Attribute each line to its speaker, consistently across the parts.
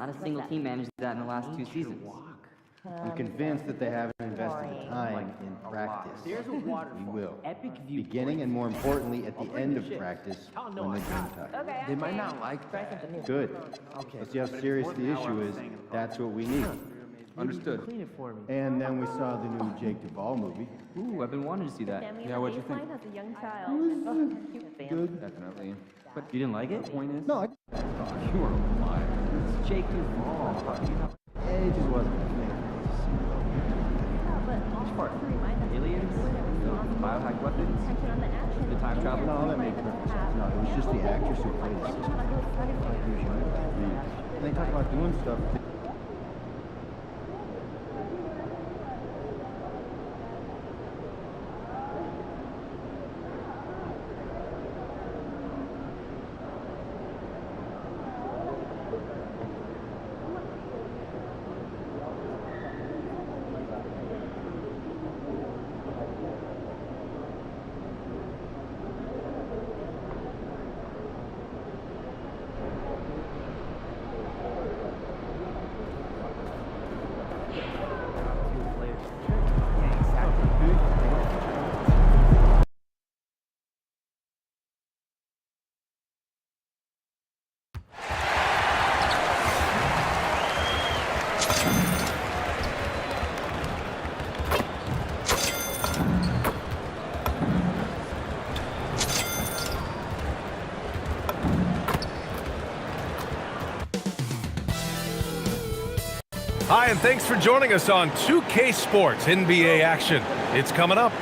Speaker 1: Not a single team managed that in the last 2 seasons.
Speaker 2: I'm convinced that they haven't invested the time in practice.
Speaker 3: There's a waterfall.
Speaker 2: We will.
Speaker 3: Epic view.
Speaker 2: Beginning and more importantly, at the end of practice, when the game time.
Speaker 3: They might not like that.
Speaker 2: Good.
Speaker 3: Okay.
Speaker 2: Let's see how serious the issue is. That's what we need.
Speaker 1: Understood.
Speaker 3: Clean it for me.
Speaker 2: And then we saw the new Jake Duvall movie.
Speaker 1: Ooh, I've been wanting to see that.
Speaker 2: Yeah, what'd you think?
Speaker 4: Has a young child. Oh, cute fan.
Speaker 2: Good.
Speaker 1: Definitely. But you didn't like it?
Speaker 3: Point is,
Speaker 2: No,
Speaker 1: You are a liar. It's Jake Duvall.
Speaker 2: it just wasn't for me.
Speaker 4: Yeah, but also
Speaker 1: part?
Speaker 4: to remind us
Speaker 1: Aliens? Biohack weapons?
Speaker 4: attention on the action.
Speaker 1: The time travel?
Speaker 2: No, that made perfect sense. No, it was just the actress who played the sister. And they talk about doing stuff.
Speaker 5: Hi, and thanks for joining us on 2K Sports NBA action. It's coming up.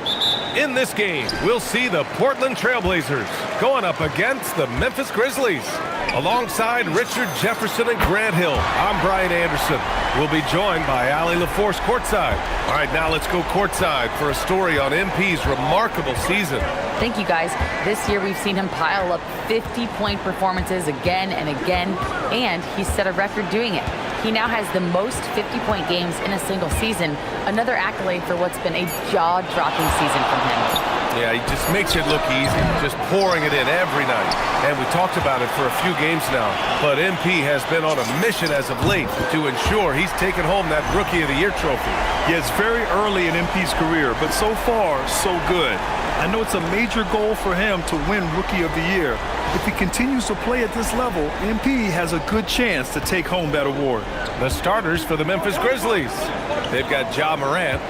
Speaker 5: In this game, we'll see the Portland Trailblazers going up against the Memphis Grizzlies. Alongside Richard Jefferson and Grant Hill, I'm Brian Anderson. We'll be joined by Allie LaForce courtside. All right, now let's go courtside for a story on MP's remarkable season.
Speaker 6: Thank you, guys. This year we've seen him pile up 50-point performances again and again, and he set a record doing it. He now has the most 50-point games in a single season, another accolade for what's been a jaw-dropping season from him.
Speaker 5: Yeah, he just makes it look easy, just pouring it in every night. And we talked about it for a few games now, but MP has been on a mission as of late to ensure he's taken home that Rookie of the Year trophy.
Speaker 7: Yeah, it's very early in MP's career, but so far, so good. I know it's a major goal for him to win Rookie of the Year. If he continues to play at this level, MP has a good chance to take home that award.
Speaker 5: The starters for the Memphis Grizzlies. They've got Ja Morant.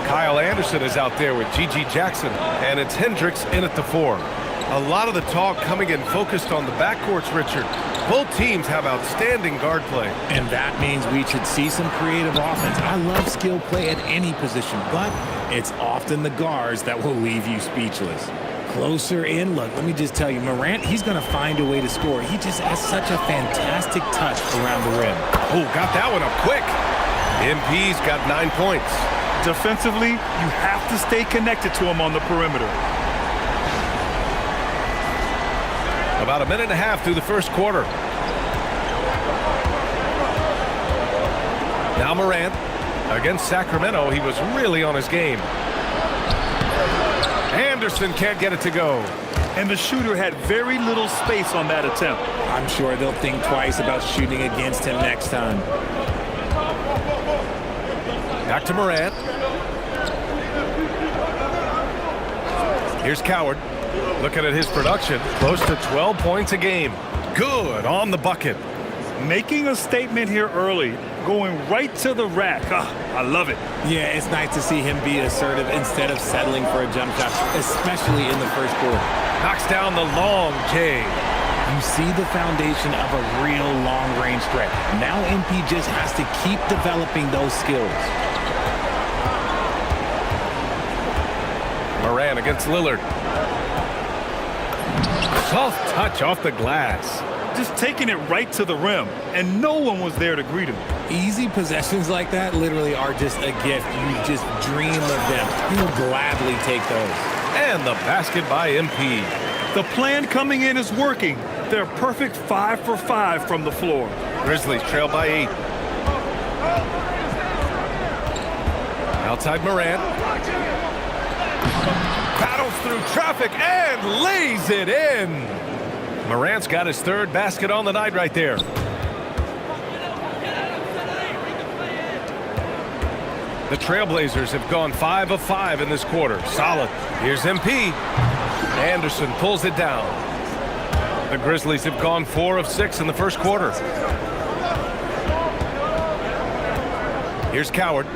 Speaker 5: Kyle Anderson is out there with G.G. Jackson, and it's Hendricks in at the 4. A lot of the talk coming in focused on the backcourts, Richard. Both teams have outstanding guard play.
Speaker 8: And that means we should see some creative offense. I love skill play at any position, but it's often the guards that will leave you speechless. Closer in, look, let me just tell you, Morant, he's going to find a way to score. He just has such a fantastic touch around the rim.
Speaker 5: Oh, got that one up quick. MP's got 9 points.
Speaker 7: Defensively, you have to stay connected to him on the perimeter.
Speaker 5: About a minute and a half through the first quarter. Now Morant against Sacramento. He was really on his game. Anderson can't get it to go.
Speaker 7: And the shooter had very little space on that attempt.
Speaker 8: I'm sure they'll think twice about shooting against him next time.
Speaker 5: Back to Morant. Here's Coward. Looking at his production, close to 12 points a game. Good on the bucket.
Speaker 7: Making a statement here early, going right to the rack. I love it.
Speaker 8: Yeah, it's nice to see him be assertive instead of settling for a jump shot, especially in the first quarter.
Speaker 5: Knocks down the long J.
Speaker 8: You see the foundation of a real long-range threat. Now MP just has to keep developing those skills.
Speaker 5: Morant against Lillard. Soft touch off the glass.
Speaker 7: Just taking it right to the rim, and no one was there to greet him.
Speaker 8: Easy possessions like that literally are just a gift. You just dream of them. You'll gladly take those.
Speaker 5: And the basket by MP.
Speaker 7: The plan coming in is working. They're perfect 5 for 5 from the floor.
Speaker 5: Grizzlies trail by 8. Outside Morant. Battles through traffic and lays it in. Morant's got his third basket on the night right there. The Trailblazers have gone 5 of 5 in this quarter. Solid. Here's MP. Anderson pulls it down. The Grizzlies have gone 4 of 6 in the first quarter. Here's Coward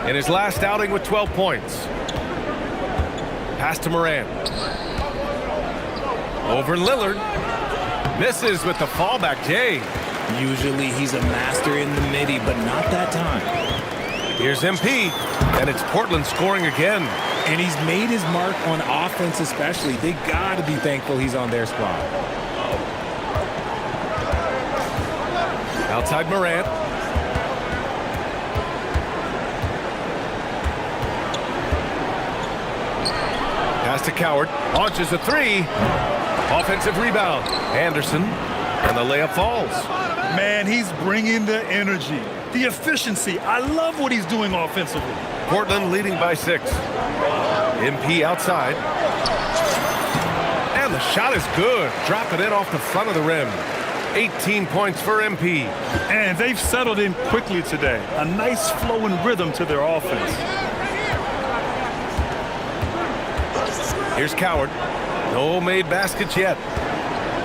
Speaker 5: in his last outing with 12 points. Pass to Morant. Over Lillard. Misses with the fallback, Jay.
Speaker 8: Usually he's a master in the midi, but not that time.
Speaker 5: Here's MP, and it's Portland scoring again.
Speaker 8: And he's made his mark on offense especially. They got to be thankful he's on their spot.
Speaker 5: Outside Morant. Pass to Coward. Launches a three. Offensive rebound. Anderson. And the layup falls.
Speaker 7: Man, he's bringing the energy, the efficiency. I love what he's doing offensively.
Speaker 5: Portland leading by 6. MP outside. And the shot is good. Drop it in off the front of the rim. 18 points for MP.
Speaker 7: And they've settled in quickly today. A nice flow and rhythm to their offense.
Speaker 5: Here's Coward. No made baskets yet.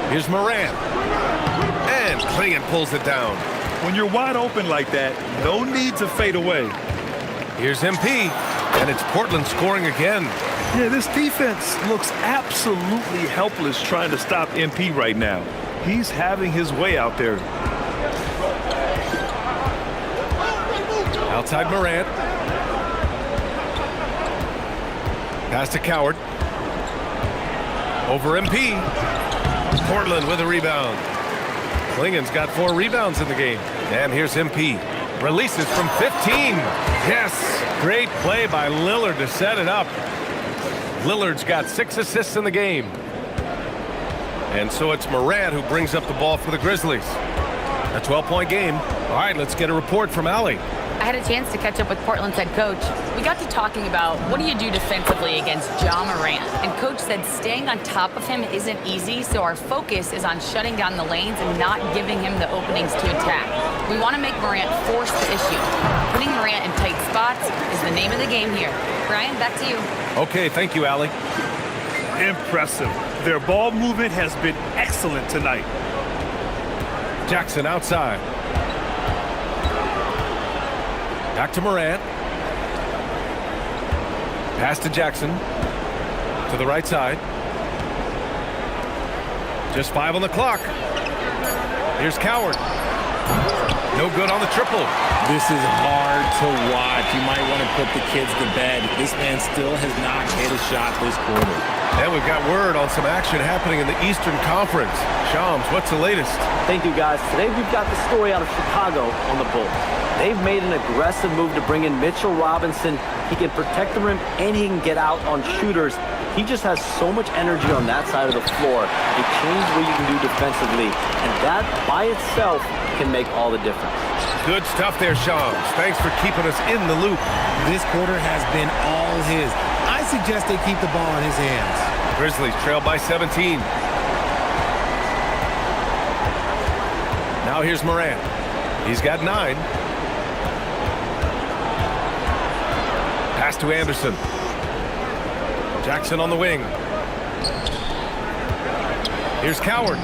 Speaker 5: Here's Morant. And Klingon pulls it down.
Speaker 7: When you're wide open like that, no need to fade away.
Speaker 5: Here's MP. And it's Portland scoring again.
Speaker 7: Yeah, this defense looks absolutely helpless trying to stop MP right now. He's having his way out there.
Speaker 5: Outside Morant. Pass to Coward. Over MP. Portland with a rebound. Klingon's got 4 rebounds in the game. And here's MP. Releases from 15. Yes! Great play by Lillard to set it up. Lillard's got 6 assists in the game. And so it's Morant who brings up the ball for the Grizzlies. A 12-point game. All right, let's get a report from Allie.
Speaker 6: I had a chance to catch up with Portland's head coach. We got to talking about what do you do defensively against Ja Morant. And coach said staying on top of him isn't easy, so our focus is on shutting down the lanes and not giving him the openings to attack. We want to make Morant force the issue. Putting Morant in tight spots is the name of the game here. Brian, back to you.
Speaker 5: Okay, thank you, Allie.
Speaker 7: Impressive. Their ball movement has been excellent tonight.
Speaker 5: Jackson outside. Back to Morant. Pass to Jackson. To the right side. Just 5 on the clock. Here's Coward. No good on the triple.
Speaker 8: This is hard to watch. You might want to put the kids to bed. This man still has not hit a shot this quarter.
Speaker 5: And we've got word on some action happening in the Eastern Conference. Shams, what's the latest?
Speaker 1: Thank you, guys. Today we've got the story out of Chicago on the Bulls. They've made an aggressive move to bring in Mitchell Robinson. He can protect the rim and he can get out on shooters. He just has so much energy on that side of the floor. It changes what you can do defensively, and that by itself can make all the difference.
Speaker 5: Good stuff there, Shams. Thanks for keeping us in the loop.
Speaker 8: This quarter has been all his. I suggest they keep the ball in his hands.
Speaker 5: Grizzlies trail by 17. Now here's Morant. He's got 9. Pass to Anderson. Jackson on the wing. Here's Coward.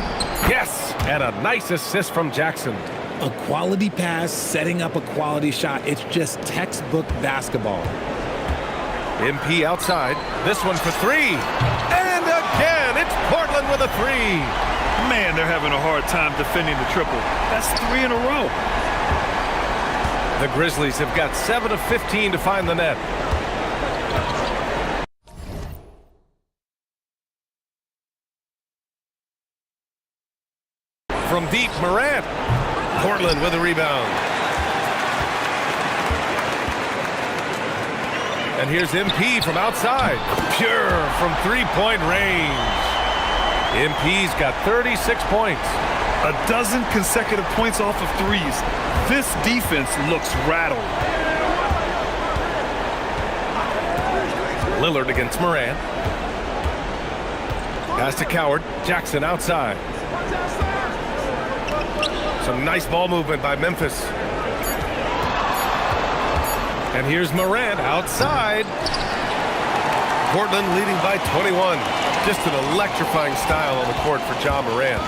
Speaker 5: Yes! And a nice assist from Jackson.
Speaker 8: A quality pass, setting up a quality shot. It's just textbook basketball.
Speaker 5: MP outside. This one for 3. And again, it's Portland with a 3.
Speaker 7: Man, they're having a hard time defending the triple. That's 3 in a row.
Speaker 5: The Grizzlies have got 7 of 15 to find the net. From deep, Morant. Portland with a rebound. And here's MP from outside. Pure from three-point range. MP's got 36 points.
Speaker 7: A dozen consecutive points off of threes. This defense looks rattled.
Speaker 5: Lillard against Morant. Pass to Coward. Jackson outside. Some nice ball movement by Memphis. And here's Morant outside. Portland leading by 21. Just an electrifying style on the court for Ja Morant.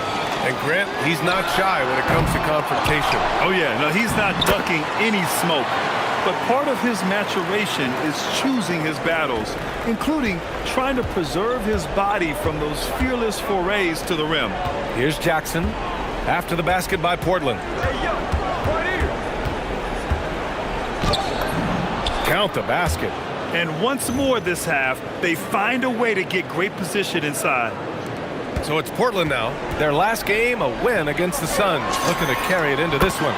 Speaker 5: And Grant, he's not shy when it comes to confrontation.
Speaker 7: Oh, yeah. No, he's not ducking any smoke. But part of his maturation is choosing his battles, including trying to preserve his body from those fearless forays to the rim.
Speaker 5: Here's Jackson after the basket by Portland. Count the basket.
Speaker 7: And once more this half, they find a way to get great position inside.
Speaker 5: So it's Portland now. Their last game, a win against the Suns. Looking to carry it into this one.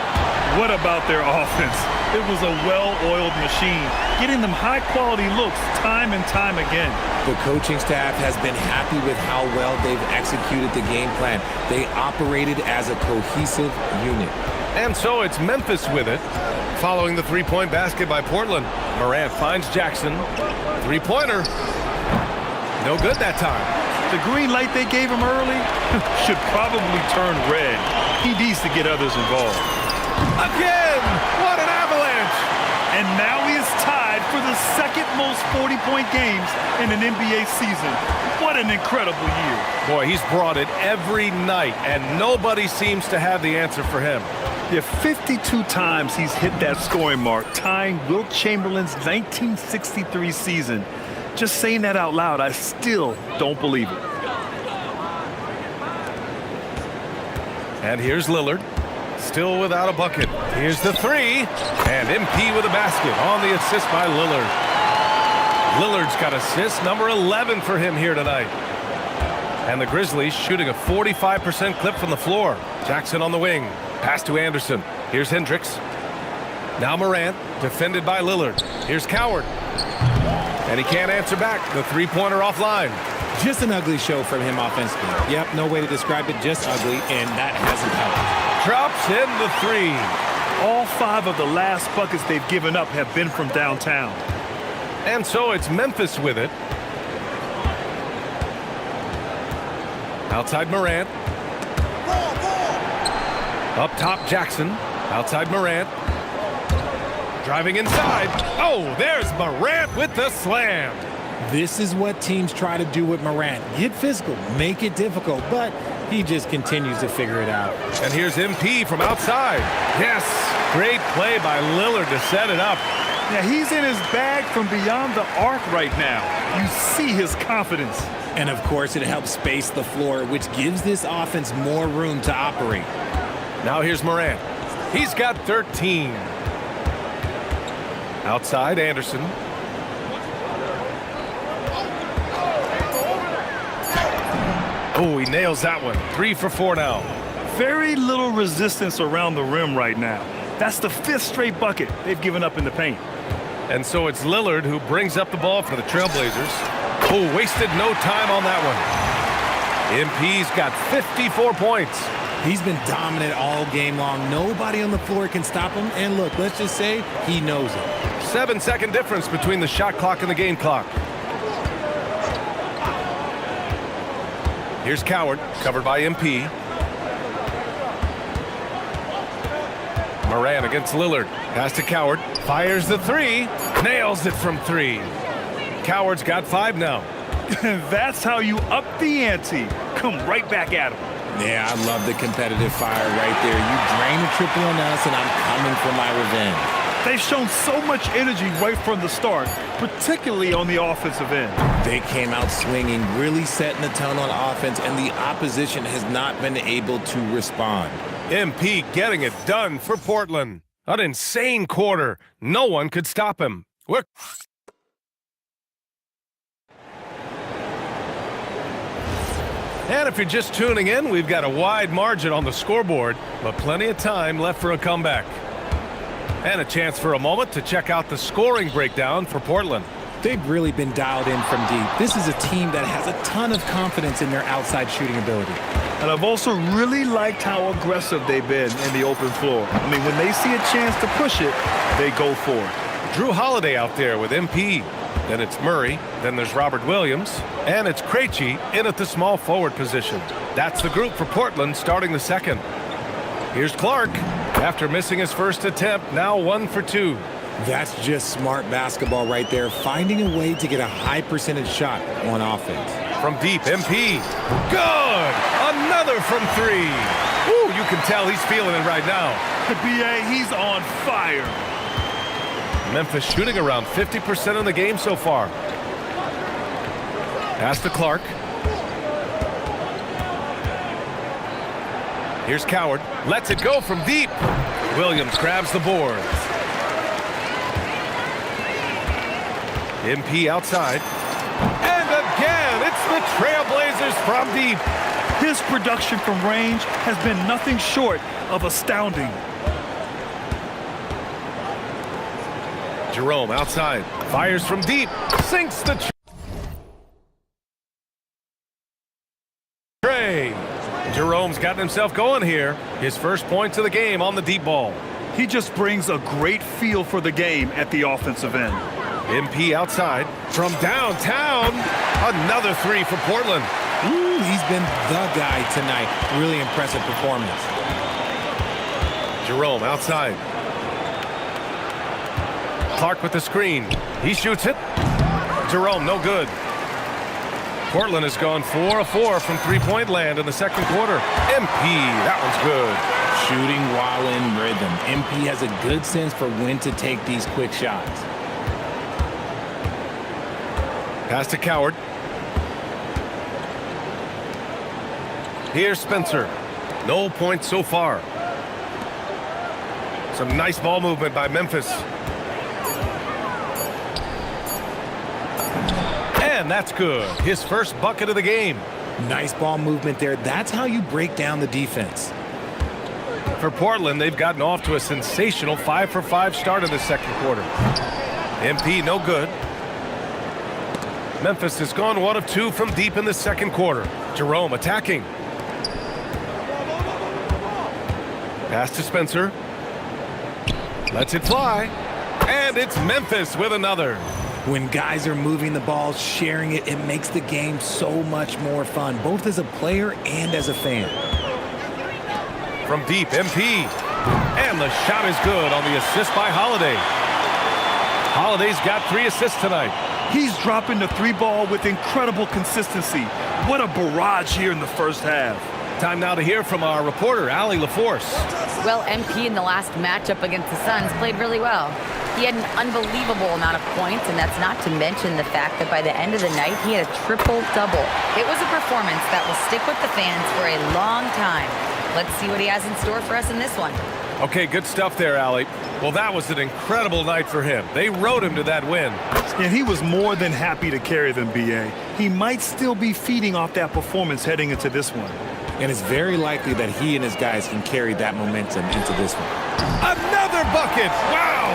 Speaker 7: What about their offense? It was a well-oiled machine, getting them high-quality looks time and time again.
Speaker 8: The coaching staff has been happy with how well they've executed the game plan. They operated as a cohesive unit.
Speaker 5: And so it's Memphis with it. Following the three-point basket by Portland. Morant finds Jackson. Three-pointer. No good that time.
Speaker 7: The green light they gave him early should probably turn red. He needs to get others involved.
Speaker 5: Again! What an avalanche!
Speaker 7: And now he is tied for the second most 40-point games in an NBA season. What an incredible year.
Speaker 5: Boy, he's brought it every night, and nobody seems to have the answer for him.
Speaker 7: Yeah, 52 times he's hit that scoring mark, tying Wilt Chamberlain's 1963 season. Just saying that out loud, I still don't believe it.
Speaker 5: And here's Lillard. Still without a bucket. Here's the three. And MP with a basket on the assist by Lillard. Lillard's got assist number 11 for him here tonight. And the Grizzlies shooting a 45% clip from the floor. Jackson on the wing. Pass to Anderson. Here's Hendricks. Now Morant, defended by Lillard. Here's Coward. And he can't answer back. The three-pointer offline.
Speaker 8: Just an ugly show from him offensively. Yep, no way to describe it, just ugly, and that hasn't helped.
Speaker 5: Drops in the three.
Speaker 7: All 5 of the last buckets they've given up have been from downtown.
Speaker 5: And so it's Memphis with it. Outside Morant. Up top Jackson. Outside Morant. Driving inside. Oh, there's Morant with the slam.
Speaker 8: This is what teams try to do with Morant. Get physical, make it difficult, but he just continues to figure it out.
Speaker 5: And here's MP from outside. Yes, great play by Lillard to set it up.
Speaker 7: Yeah, he's in his bag from beyond the arc right now. You see his confidence.
Speaker 8: And of course, it helps space the floor, which gives this offense more room to operate.
Speaker 5: Now here's Morant. He's got 13. Outside Anderson. Oh, he nails that one. 3 for 4 now.
Speaker 7: Very little resistance around the rim right now. That's the 5th straight bucket they've given up in the paint.
Speaker 5: And so it's Lillard who brings up the ball for the Trailblazers. Oh, wasted no time on that one. MP's got 54 points.
Speaker 8: He's been dominant all game long. Nobody on the floor can stop him. And look, let's just say he knows it.
Speaker 5: 7-second difference between the shot clock and the game clock. Here's Coward, covered by MP. Morant against Lillard. Pass to Coward. Fires the three. Nails it from 3. Coward's got 5 now.
Speaker 7: That's how you up the ante. Come right back at him.
Speaker 8: Yeah, I love the competitive fire right there. You drain a triple on us, and I'm coming for my revenge.
Speaker 7: They've shown so much energy right from the start, particularly on the offensive end.
Speaker 8: They came out swinging, really setting the tone on offense, and the opposition has not been able to respond.
Speaker 5: MP getting it done for Portland. An insane quarter. No one could stop him. And if you're just tuning in, we've got a wide margin on the scoreboard, but plenty of time left for a comeback. And a chance for a moment to check out the scoring breakdown for Portland.
Speaker 8: They've really been dialed in from deep. This is a team that has a ton of confidence in their outside shooting ability.
Speaker 7: And I've also really liked how aggressive they've been in the open floor. I mean, when they see a chance to push it, they go for it.
Speaker 5: Drew Holiday out there with MP. Then it's Murray. Then there's Robert Williams. And it's Krejci in at the small forward position. That's the group for Portland starting the second. Here's Clark. After missing his first attempt, now 1 for 2.
Speaker 8: That's just smart basketball right there, finding a way to get a high percentage shot on offense.
Speaker 5: From deep, MP. Good! Another from three. Ooh, you can tell he's feeling it right now.
Speaker 7: The BA, he's on fire.
Speaker 5: Memphis shooting around 50% in the game so far. Pass to Clark. Here's Coward. Lets it go from deep. Williams grabs the boards. MP outside. And again, it's the Trailblazers from deep.
Speaker 7: His production from range has been nothing short of astounding.
Speaker 5: Jerome outside. Fires from deep. Sinks the tray. Jerome's gotten himself going here. His first points of the game on the deep ball.
Speaker 7: He just brings a great feel for the game at the offensive end.
Speaker 5: MP outside. From downtown. Another three for Portland.
Speaker 8: Ooh, he's been the guy tonight. Really impressive performance.
Speaker 5: Jerome outside. Clark with the screen. He shoots it. Jerome, no good. Portland has gone 4 of 4 from three-point land in the second quarter. MP, that one's good.
Speaker 8: Shooting while in rhythm. MP has a good sense for when to take these quick shots.
Speaker 5: Pass to Coward. Here's Spencer. No points so far. Some nice ball movement by Memphis. And that's good. His first bucket of the game.
Speaker 8: Nice ball movement there. That's how you break down the defense.
Speaker 5: For Portland, they've gotten off to a sensational 5 for 5 start in the second quarter. MP, no good. Memphis has gone 1 of 2 from deep in the second quarter. Jerome attacking. Pass to Spencer. Lets it fly. And it's Memphis with another.
Speaker 8: When guys are moving the ball, sharing it, it makes the game so much more fun, both as a player and as a fan.
Speaker 5: From deep, MP. And the shot is good on the assist by Holiday. Holiday's got 3 assists tonight.
Speaker 7: He's dropping the three ball with incredible consistency. What a barrage here in the first half.
Speaker 5: Time now to hear from our reporter, Allie LaForce.
Speaker 6: Well, MP in the last matchup against the Suns played really well. He had an unbelievable amount of points, and that's not to mention the fact that by the end of the night, he had a triple-double. It was a performance that will stick with the fans for a long time. Let's see what he has in store for us in this one.
Speaker 5: Okay, good stuff there, Allie. Well, that was an incredible night for him. They rode him to that win.
Speaker 7: And he was more than happy to carry them, BA. He might still be feeding off that performance heading into this one.
Speaker 8: And it's very likely that he and his guys can carry that momentum into this one.
Speaker 5: Another bucket! Wow!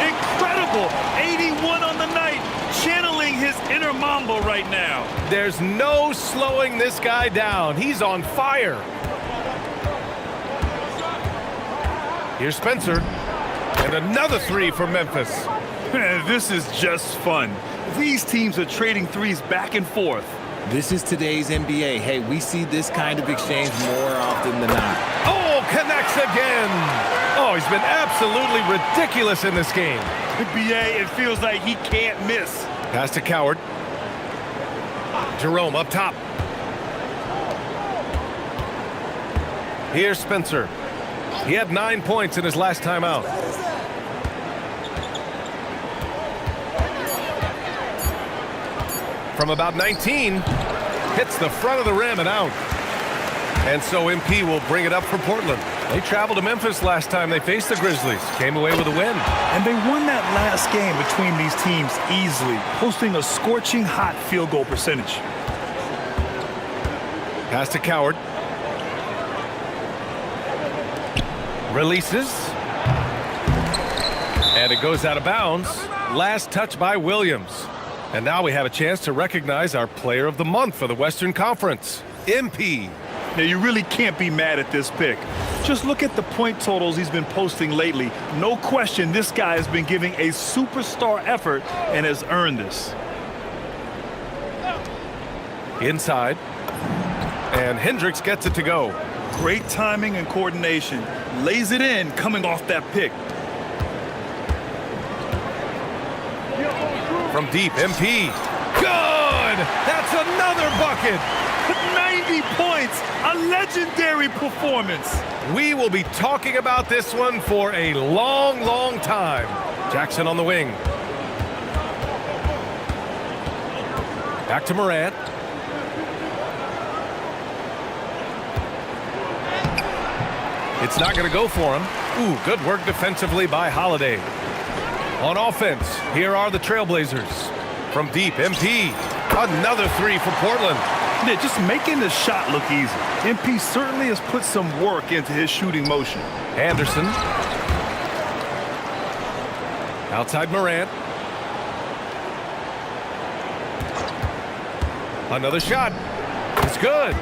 Speaker 7: Incredible! 81 on the night, channeling his inner Mamba right now.
Speaker 5: There's no slowing this guy down. He's on fire. Here's Spencer. And another 3 for Memphis.
Speaker 7: This is just fun. These teams are trading threes back and forth.
Speaker 8: This is today's NBA. Hey, we see this kind of exchange more often than not.
Speaker 5: Oh, connects again. Oh, he's been absolutely ridiculous in this game.
Speaker 7: BA, it feels like he can't miss.
Speaker 5: Pass to Coward. Jerome up top. Here's Spencer. He had 9 points in his last time out. From about 19, hits the front of the rim and out. And so MP will bring it up for Portland. They traveled to Memphis last time they faced the Grizzlies. Came away with a win.
Speaker 7: And they won that last game between these teams easily, posting a scorching hot field goal percentage.
Speaker 5: Pass to Coward. Releases. And it goes out of bounds. Last touch by Williams. And now we have a chance to recognize our player of the month for the Western Conference, MP.
Speaker 7: Now, you really can't be mad at this pick. Just look at the point totals he's been posting lately. No question, this guy has been giving a superstar effort and has earned this.
Speaker 5: Inside. And Hendricks gets it to go.
Speaker 7: Great timing and coordination. Lays it in coming off that pick.
Speaker 5: From deep, MP. Good! That's another bucket!
Speaker 7: 90 points, a legendary performance.
Speaker 5: We will be talking about this one for a long, long time. Jackson on the wing. Back to Morant. It's not going to go for him. Ooh, good work defensively by Holiday. On offense, here are the Trailblazers. From deep, MP. Another three for Portland.
Speaker 7: Yeah, just making the shot look easy. MP certainly has put some work into his shooting motion.
Speaker 5: Anderson. Outside Morant. Another shot. It's good.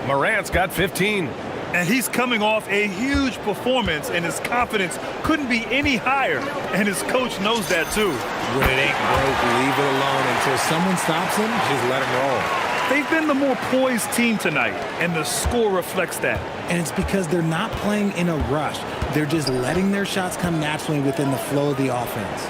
Speaker 5: Morant's got 15.
Speaker 7: And he's coming off a huge performance, and his confidence couldn't be any higher. And his coach knows that, too.
Speaker 8: When it ain't broke, leave it alone until someone stops him. Just let him roll.
Speaker 7: They've been the more poised team tonight, and the score reflects that.
Speaker 8: And it's because they're not playing in a rush. They're just letting their shots come naturally within the flow of the offense.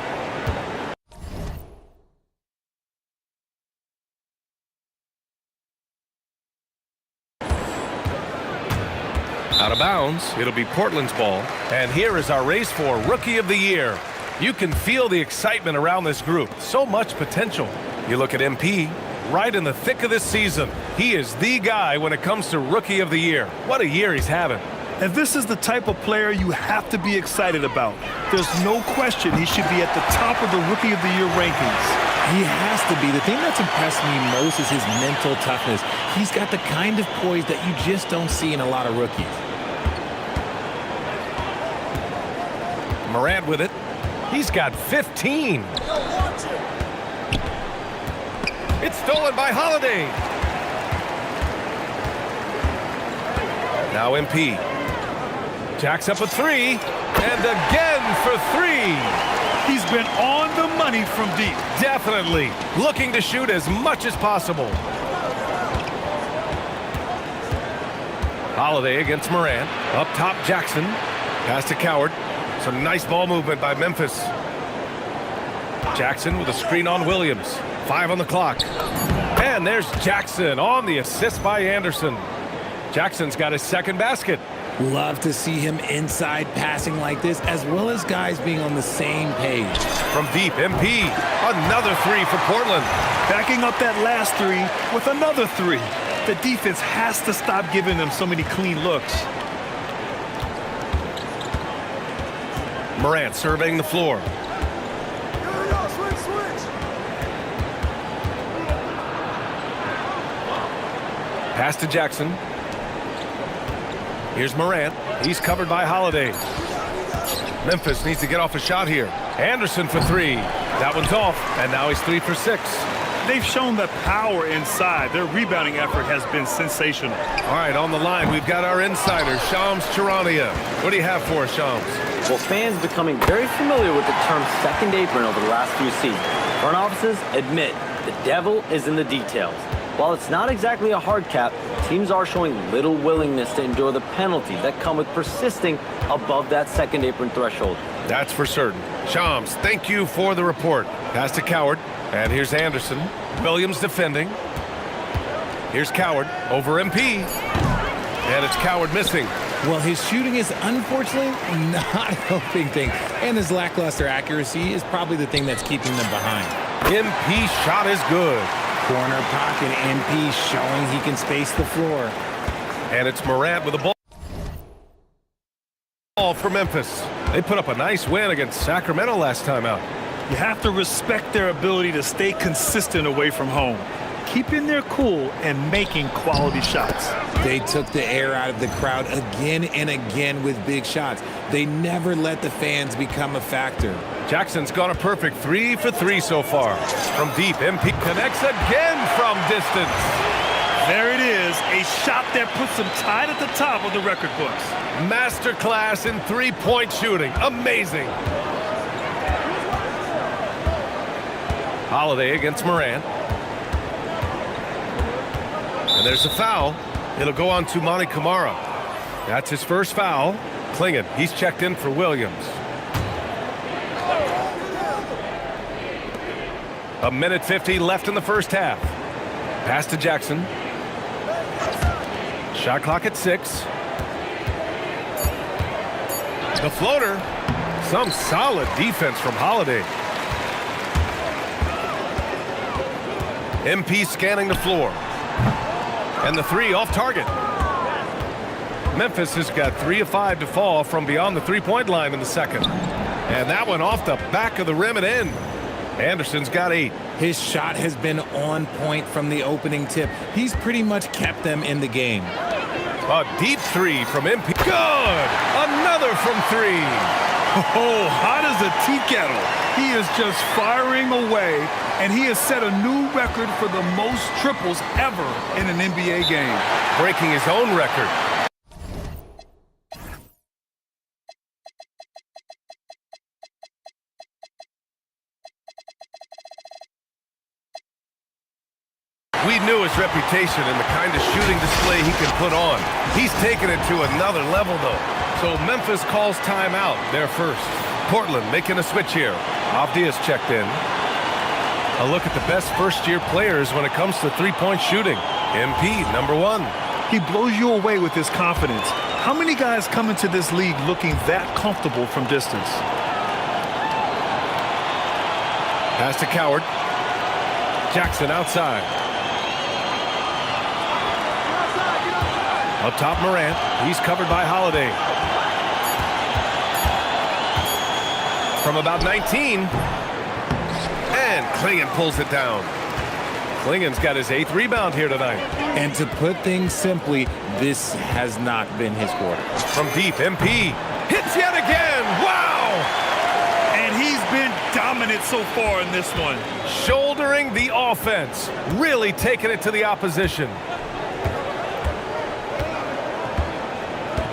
Speaker 5: Out of bounds, it'll be Portland's ball. And here is our race for Rookie of the Year. You can feel the excitement around this group. So much potential. You look at MP, right in the thick of this season. He is the guy when it comes to Rookie of the Year. What a year he's having.
Speaker 7: And this is the type of player you have to be excited about. There's no question he should be at the top of the Rookie of the Year rankings.
Speaker 8: He has to be. The thing that's impressed me most is his mental toughness. He's got the kind of poise that you just don't see in a lot of rookies.
Speaker 5: Morant with it. He's got 15. It's stolen by Holiday. Now MP. Jacks up a three. And again for three.
Speaker 7: He's been on the money from deep.
Speaker 5: Definitely. Looking to shoot as much as possible. Holiday against Morant. Up top, Jackson. Pass to Coward. Some nice ball movement by Memphis. Jackson with a screen on Williams. 5 on the clock. And there's Jackson on the assist by Anderson. Jackson's got his second basket.
Speaker 8: Love to see him inside passing like this, as well as guys being on the same page.
Speaker 5: From deep, MP. Another three for Portland.
Speaker 7: Backing up that last three with another three. The defense has to stop giving them so many clean looks.
Speaker 5: Morant surveying the floor. Pass to Jackson. Here's Morant. He's covered by Holiday. Memphis needs to get off a shot here. Anderson for three. That one's off, and now he's 3 for 6.
Speaker 7: They've shown the power inside. Their rebounding effort has been sensational.
Speaker 5: All right, on the line, we've got our insider, Shams Charania. What do you have for us, Shams?
Speaker 1: Well, fans becoming very familiar with the term second apron over the last few seasons. Front offices admit the devil is in the details. While it's not exactly a hard cap, teams are showing little willingness to endure the penalties that come with persisting above that second apron threshold.
Speaker 5: That's for certain. Shams, thank you for the report. Pass to Coward. And here's Anderson. Williams defending. Here's Coward over MP. And it's Coward missing.
Speaker 8: Well, his shooting is unfortunately not helping things. And his lackluster accuracy is probably the thing that's keeping them behind.
Speaker 5: MP's shot is good.
Speaker 8: Corner pocket, MP showing he can space the floor.
Speaker 5: And it's Morant with the ball for Memphis. They put up a nice win against Sacramento last time out.
Speaker 7: You have to respect their ability to stay consistent away from home, keeping their cool and making quality shots.
Speaker 8: They took the air out of the crowd again and again with big shots. They never let the fans become a factor.
Speaker 5: Jackson's got a perfect 3 for 3 so far. From deep, MP connects again from distance.
Speaker 7: There it is, a shot that puts them tied at the top of the record books.
Speaker 5: Masterclass in three-point shooting. Amazing. Holiday against Morant. And there's a foul. It'll go on to Monty Kamara. That's his first foul. Klingon, he's checked in for Williams. A minute 50 left in the first half. Pass to Jackson. Shot clock at 6. The floater. Some solid defense from Holiday. MP scanning the floor. And the 3 off target. Memphis has got 3 of 5 to fall from beyond the three-point line in the second. And that one off the back of the rim and in. Anderson's got 8.
Speaker 8: His shot has been on point from the opening tip. He's pretty much kept them in the game.
Speaker 5: A deep 3 from MP. Good! Another from 3.
Speaker 7: Oh, hot as a tea kettle. He is just firing away, and he has set a new record for the most triples ever in an NBA game.
Speaker 5: Breaking his own record. We knew his reputation and the kind of shooting display he can put on. He's taken it to another level, though. So Memphis calls timeout, their first. Portland making a switch here. Avdia's checked in. A look at the best first-year players when it comes to three-point shooting. MP, number 1.
Speaker 7: He blows you away with his confidence. How many guys come into this league looking that comfortable from distance?
Speaker 5: Pass to Coward. Jackson outside. Up top, Morant. He's covered by Holiday. From about 19. And Klingon pulls it down. Klingon's got his 8th rebound here tonight.
Speaker 8: And to put things simply, this has not been his quarter.
Speaker 5: From deep, MP hits yet again. Wow!
Speaker 7: And he's been dominant so far in this one.
Speaker 5: Shouldering the offense. Really taking it to the opposition.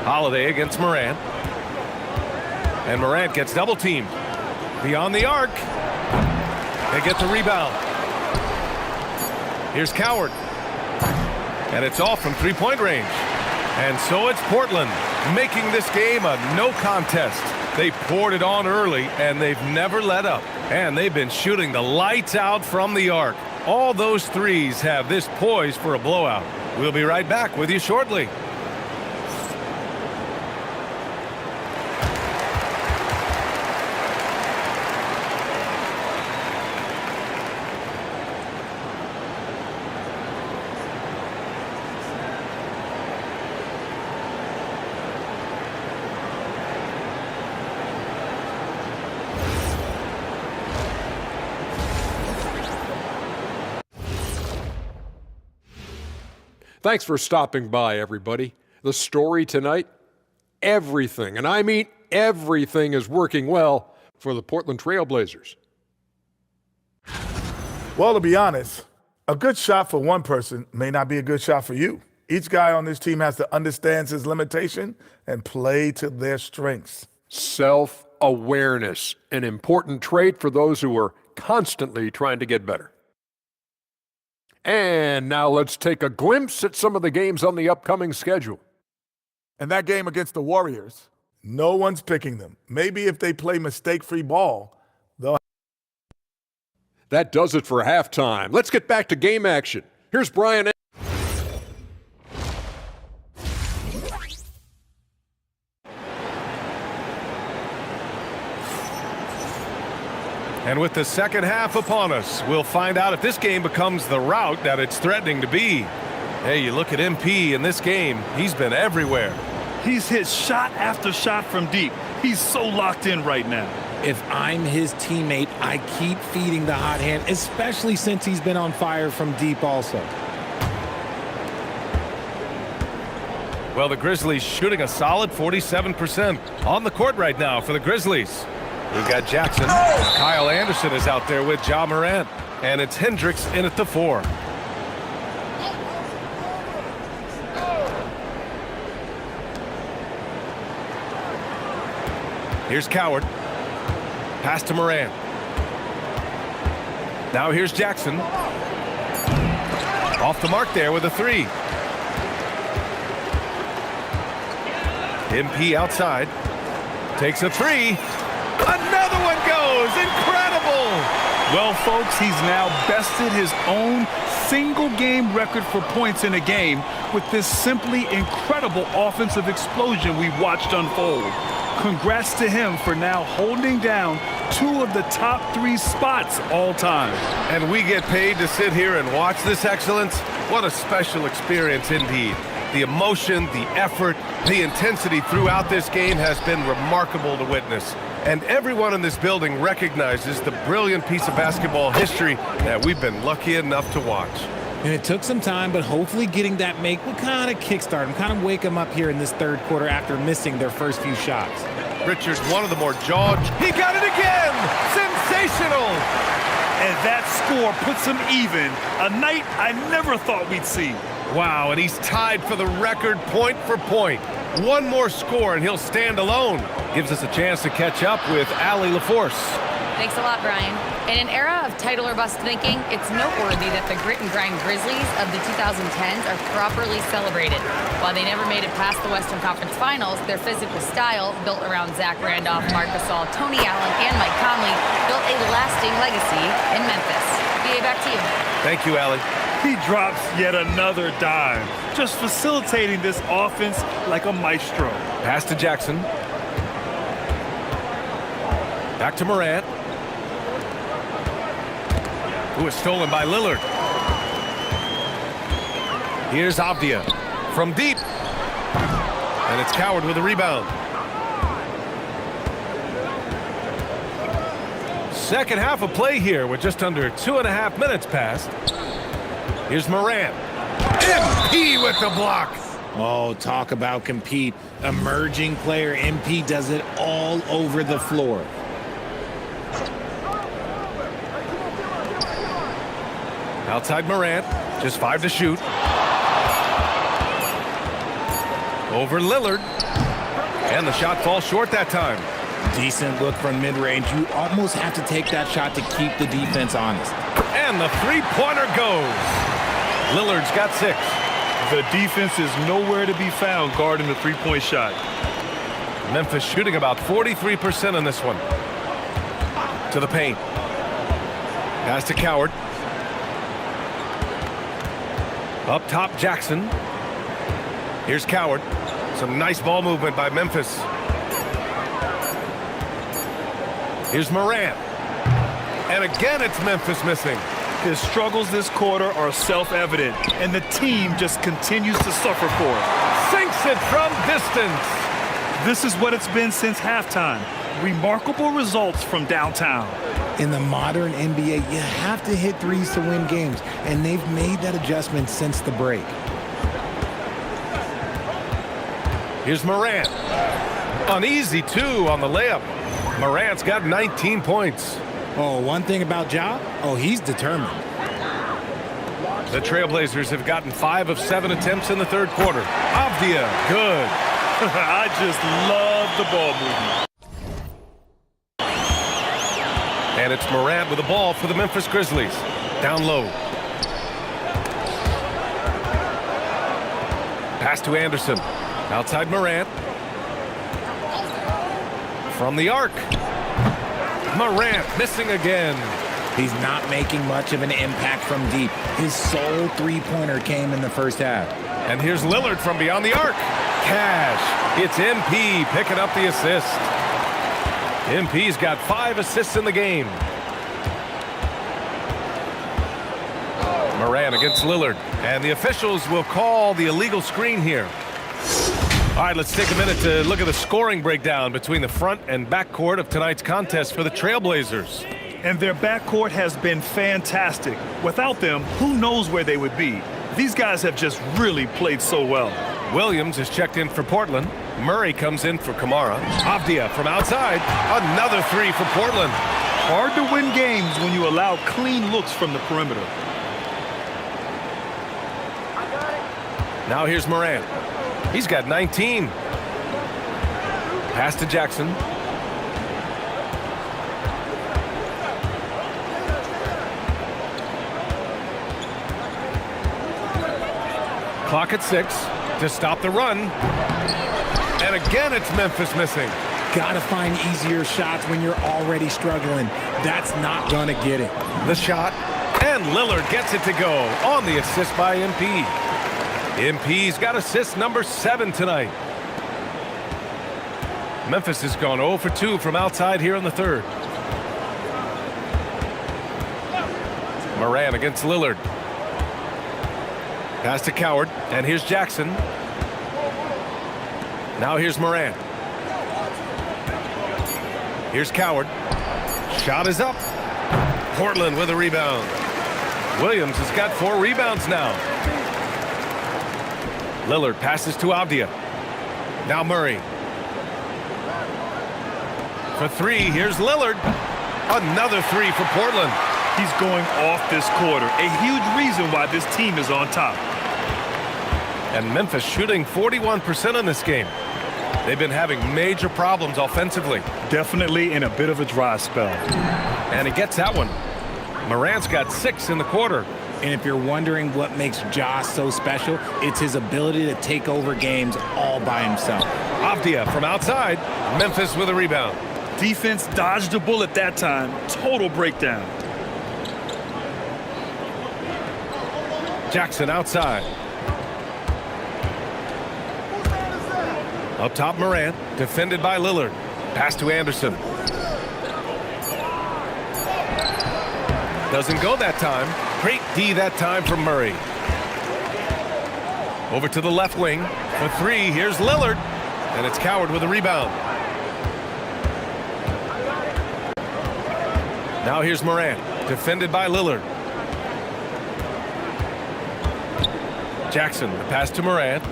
Speaker 5: Holiday against Morant. And Morant gets double-teamed. Beyond the arc. They get the rebound. Here's Coward. And it's off from three-point range. And so it's Portland making this game a no contest. They poured it on early, and they've never let up. And they've been shooting the lights out from the arc. All those threes have this poised for a blowout. We'll be right back with you shortly.
Speaker 9: Thanks for stopping by, everybody. The story tonight, everything, and I mean everything, is working well for the Portland Trail Blazers.
Speaker 10: Well, to be honest, a good shot for one person may not be a good shot for you. Each guy on this team has to understand his limitation and play to their strengths.
Speaker 9: Self-awareness, an important trait for those who are constantly trying to get better. And now let's take a glimpse at some of the games on the upcoming schedule.
Speaker 10: And that game against the Warriors, no one's picking them. Maybe if they play mistake-free ball, they'll.
Speaker 9: That does it for halftime. Let's get back to game action. Here's Brian.
Speaker 5: And with the second half upon us, we'll find out if this game becomes the rout that it's threatening to be. Hey, you look at MP in this game, he's been everywhere.
Speaker 7: He's hit shot after shot from deep. He's so locked in right now.
Speaker 8: If I'm his teammate, I keep feeding the hot hand, especially since he's been on fire from deep also.
Speaker 5: Well, the Grizzlies shooting a solid 47% on the court right now for the Grizzlies. We've got Jackson. Kyle Anderson is out there with Ja Morant. And it's Hendricks in at the 4. Here's Coward. Pass to Morant. Now here's Jackson. Off the mark there with a 3. MP outside. Takes a 3. Another one goes! Incredible!
Speaker 7: Well, folks, he's now bested his own single-game record for points in a game with this simply incredible offensive explosion we watched unfold. Congrats to him for now holding down 2 of the top 3 spots all time.
Speaker 5: And we get paid to sit here and watch this excellence? What a special experience indeed. The emotion, the effort, the intensity throughout this game has been remarkable to witness. And everyone in this building recognizes the brilliant piece of basketball history that we've been lucky enough to watch.
Speaker 8: And it took some time, but hopefully getting that make will kind of kickstart them, kind of wake them up here in this third quarter after missing their first few shots.
Speaker 5: Richards, one of the more he got it again! Sensational!
Speaker 7: And that score puts him even, a night I never thought we'd see.
Speaker 5: Wow, and he's tied for the record point for point. One more score and he'll stand alone. Gives us a chance to catch up with Allie LaForce.
Speaker 6: Thanks a lot, Brian. In an era of title or bust thinking, it's noteworthy that the grit and grind Grizzlies of the 2010s are properly celebrated. While they never made it past the Western Conference Finals, their physical style, built around Zach Randolph, Marc Gasol, Tony Allen, and Mike Conley, built a lasting legacy in Memphis. BA, back to you.
Speaker 5: Thank you, Allie.
Speaker 7: He drops yet another dime, just facilitating this offense like a maestro.
Speaker 5: Pass to Jackson. Back to Morant. Who is stolen by Lillard. Here's Avdia from deep. And it's Coward with a rebound. Second half of play here with just under 2.5 minutes passed. Here's Morant. MP with the block.
Speaker 8: Oh, talk about compete. Emerging player MP does it all over the floor.
Speaker 5: Outside Morant, just 5 to shoot. Over Lillard. And the shot falls short that time.
Speaker 8: Decent look from mid-range. You almost have to take that shot to keep the defense honest.
Speaker 5: And the three-pointer goes. Lillard's got 6.
Speaker 7: The defense is nowhere to be found guarding the three-point shot.
Speaker 5: Memphis shooting about 43% on this one. To the paint. Pass to Coward. Up top, Jackson. Here's Coward. Some nice ball movement by Memphis. Here's Morant. And again, it's Memphis missing.
Speaker 7: His struggles this quarter are self-evident, and the team just continues to suffer for it.
Speaker 5: Sinks it from distance.
Speaker 7: This is what it's been since halftime. Remarkable results from downtown.
Speaker 8: In the modern NBA, you have to hit threes to win games, and they've made that adjustment since the break.
Speaker 5: Here's Morant. Uneasy, too, on the layup. Morant's got 19 points.
Speaker 8: Oh, one thing about Ja, he's determined.
Speaker 5: The Trailblazers have gotten 5 of 7 attempts in the third quarter. Avdia, good.
Speaker 7: I just love the ball movement.
Speaker 5: And it's Morant with the ball for the Memphis Grizzlies. Down low. Pass to Anderson. Outside Morant. From the arc. Morant missing again.
Speaker 8: He's not making much of an impact from deep. His sole three-pointer came in the first half.
Speaker 5: And here's Lillard from beyond the arc. Cash. It's MP picking up the assist. MP's got 5 assists in the game. Morant against Lillard. And the officials will call the illegal screen here. All right, let's take a minute to look at the scoring breakdown between the front and backcourt of tonight's contest for the Trailblazers.
Speaker 7: And their backcourt has been fantastic. Without them, who knows where they would be? These guys have just really played so well.
Speaker 5: Williams is checked in for Portland. Murray comes in for Kamara. Avdia from outside. Another 3 for Portland.
Speaker 7: Hard to win games when you allow clean looks from the perimeter.
Speaker 5: Now here's Morant. He's got 19. Pass to Jackson. Clock at 6 to stop the run. And again, it's Memphis missing.
Speaker 8: got to find easier shots when you're already struggling. That's not going to get it.
Speaker 5: The shot, and Lillard gets it to go on the assist by MP. MP's got assist number 7 tonight. Memphis has gone 0 for 2 from outside here in the third. Moran against Lillard. Pass to Coward, and here's Jackson. Now here's Moran. Here's Coward. Shot is up. Portland with a rebound. Williams has got 4 rebounds now. Lillard passes to Avdia. Now Murray. For 3, here's Lillard. Another 3 for Portland.
Speaker 7: He's going off this quarter. A huge reason why this team is on top.
Speaker 5: And Memphis shooting 41% in this game. They've been having major problems offensively.
Speaker 7: Definitely in a bit of a dry spell.
Speaker 5: And he gets that one. Morant's got 6 in the quarter.
Speaker 8: And if you're wondering what makes Josh so special, it's his ability to take over games all by himself.
Speaker 5: Avdia from outside. Memphis with a rebound.
Speaker 7: Defense dodged a bullet that time. Total breakdown.
Speaker 5: Jackson outside. Up top, Morant, defended by Lillard. Pass to Anderson. Doesn't go that time. Great D that time from Murray. Over to the left wing. For 3, here's Lillard. And it's Coward with a rebound. Now here's Morant, defended by Lillard. Jackson, the pass to Morant.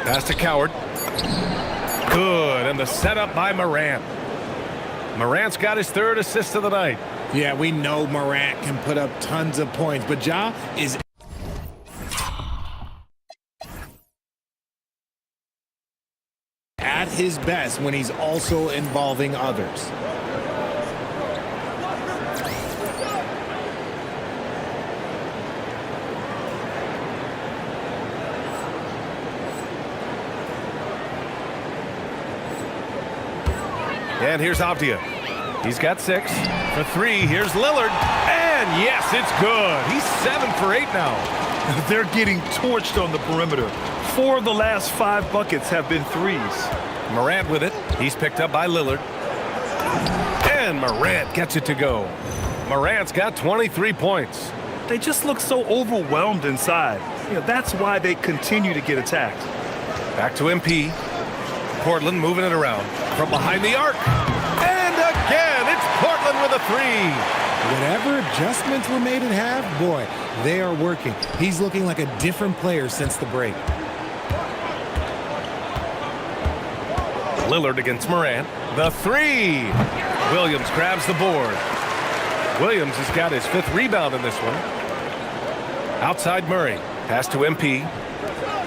Speaker 5: Pass to Coward. Good, and the setup by Morant. Morant's got his 3rd assist of the night.
Speaker 8: Yeah, we know Morant can put up tons of points, but Ja is at his best when he's also involving others.
Speaker 5: And here's Avdia. He's got 6. For 3, here's Lillard. And yes, it's good. He's 7 for 8 now.
Speaker 7: They're getting torched on the perimeter. 4 of the last 5 buckets have been 3s.
Speaker 5: Morant with it. He's picked up by Lillard. And Morant gets it to go. Morant's got 23 points.
Speaker 7: They just look so overwhelmed inside. That's why they continue to get attacked.
Speaker 5: Back to MP. Portland moving it around from behind the arc. And again, it's Portland with a 3.
Speaker 8: Whatever adjustments were made at half, boy, they are working. He's looking like a different player since the break.
Speaker 5: Lillard against Morant. The 3. Williams grabs the board. Williams has got his 5th rebound in this one. Outside Murray. Pass to MP.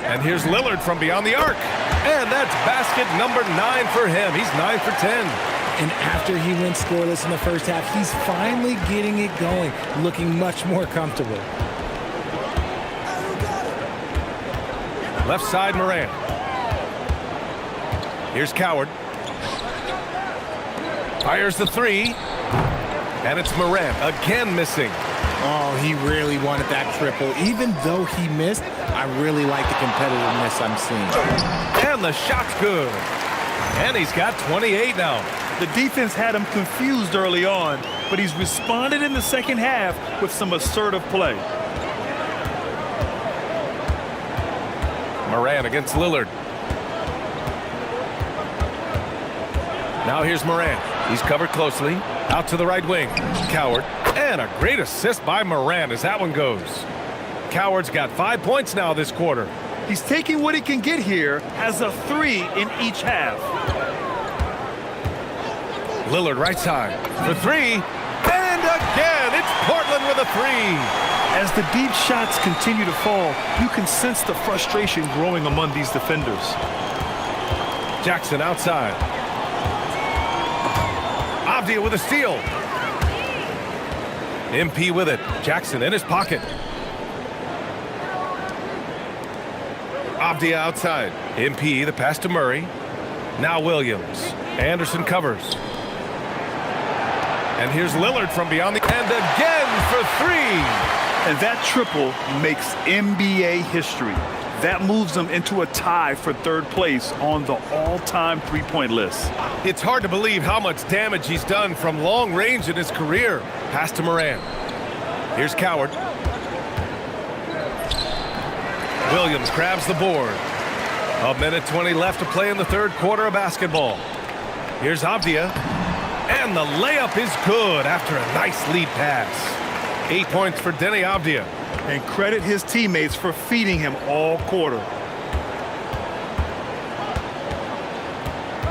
Speaker 5: And here's Lillard from beyond the arc. And that's basket number 9 for him. He's 9 for 10.
Speaker 8: And after he went scoreless in the first half, he's finally getting it going, looking much more comfortable.
Speaker 5: Left side, Morant. Here's Coward. Fires the 3. And it's Morant again missing.
Speaker 8: Oh, he really wanted that triple. Even though he missed, I really like the competitiveness I'm seeing.
Speaker 5: And the shot's good. And he's got 28 now.
Speaker 7: The defense had him confused early on, but he's responded in the second half with some assertive play.
Speaker 5: Morant against Lillard. Now here's Morant. He's covered closely. Out to the right wing. Coward. And a great assist by Morant as that one goes. Coward's got 5 points now this quarter.
Speaker 7: He's taking what he can get here, has a 3 in each half.
Speaker 5: Lillard right side for 3. And again, it's Portland with a 3.
Speaker 7: As the deep shots continue to fall, you can sense the frustration growing among these defenders.
Speaker 5: Jackson outside. Avdia with a steal. MP with it. Jackson in his pocket. Avdia outside. MP, the pass to Murray. Now Williams. Anderson covers. And here's Lillard from beyond the... And again for three.
Speaker 7: And that triple makes NBA history. That moves them into a tie for third place on the all-time three-point list.
Speaker 5: It's hard to believe how much damage he's done from long range in his career. Pass to Morant. Here's Coward. Williams grabs the board. 1:20 left to play in the third quarter of basketball. Here's Avdia. And the layup is good after a nice lead pass. 8 points for Denny Avdia.
Speaker 7: And credit his teammates for feeding him all quarter.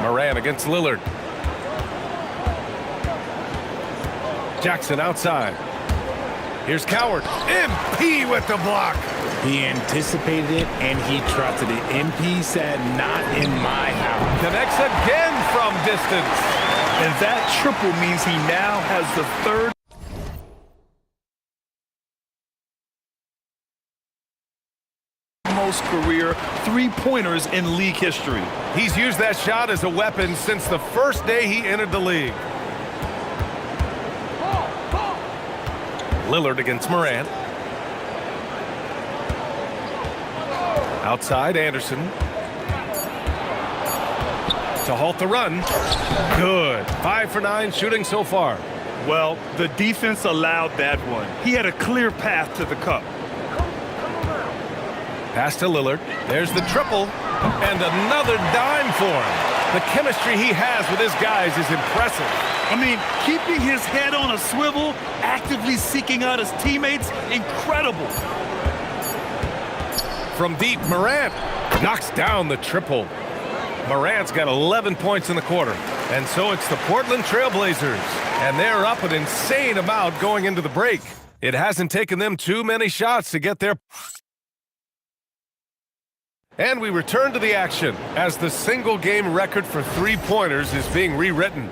Speaker 5: Morant against Lillard. Jackson outside. Here's Coward. MP with the block.
Speaker 8: He anticipated it, and he trusted it. MP said, not in my house.
Speaker 5: Connects again from distance.
Speaker 7: And that triple means he now has the third most career three-pointers in league history.
Speaker 5: He's used that shot as a weapon since the first day he entered the league. Lillard against Morant. Outside, Anderson. To halt the run. Good. 5 for 9 shooting so far.
Speaker 7: Well, the defense allowed that one. He had a clear path to the cup.
Speaker 5: Pass to Lillard. There's the triple. And another dime for him. The chemistry he has with his guys is impressive.
Speaker 7: I mean, keeping his head on a swivel, actively seeking out his teammates, incredible.
Speaker 5: From deep, Morant knocks down the triple. Morant's got 11 points in the quarter. And so it's the Portland Trailblazers. And they're up an insane amount going into the break. It hasn't taken them too many shots to get there. And we return to the action as the single-game record for three-pointers is being rewritten.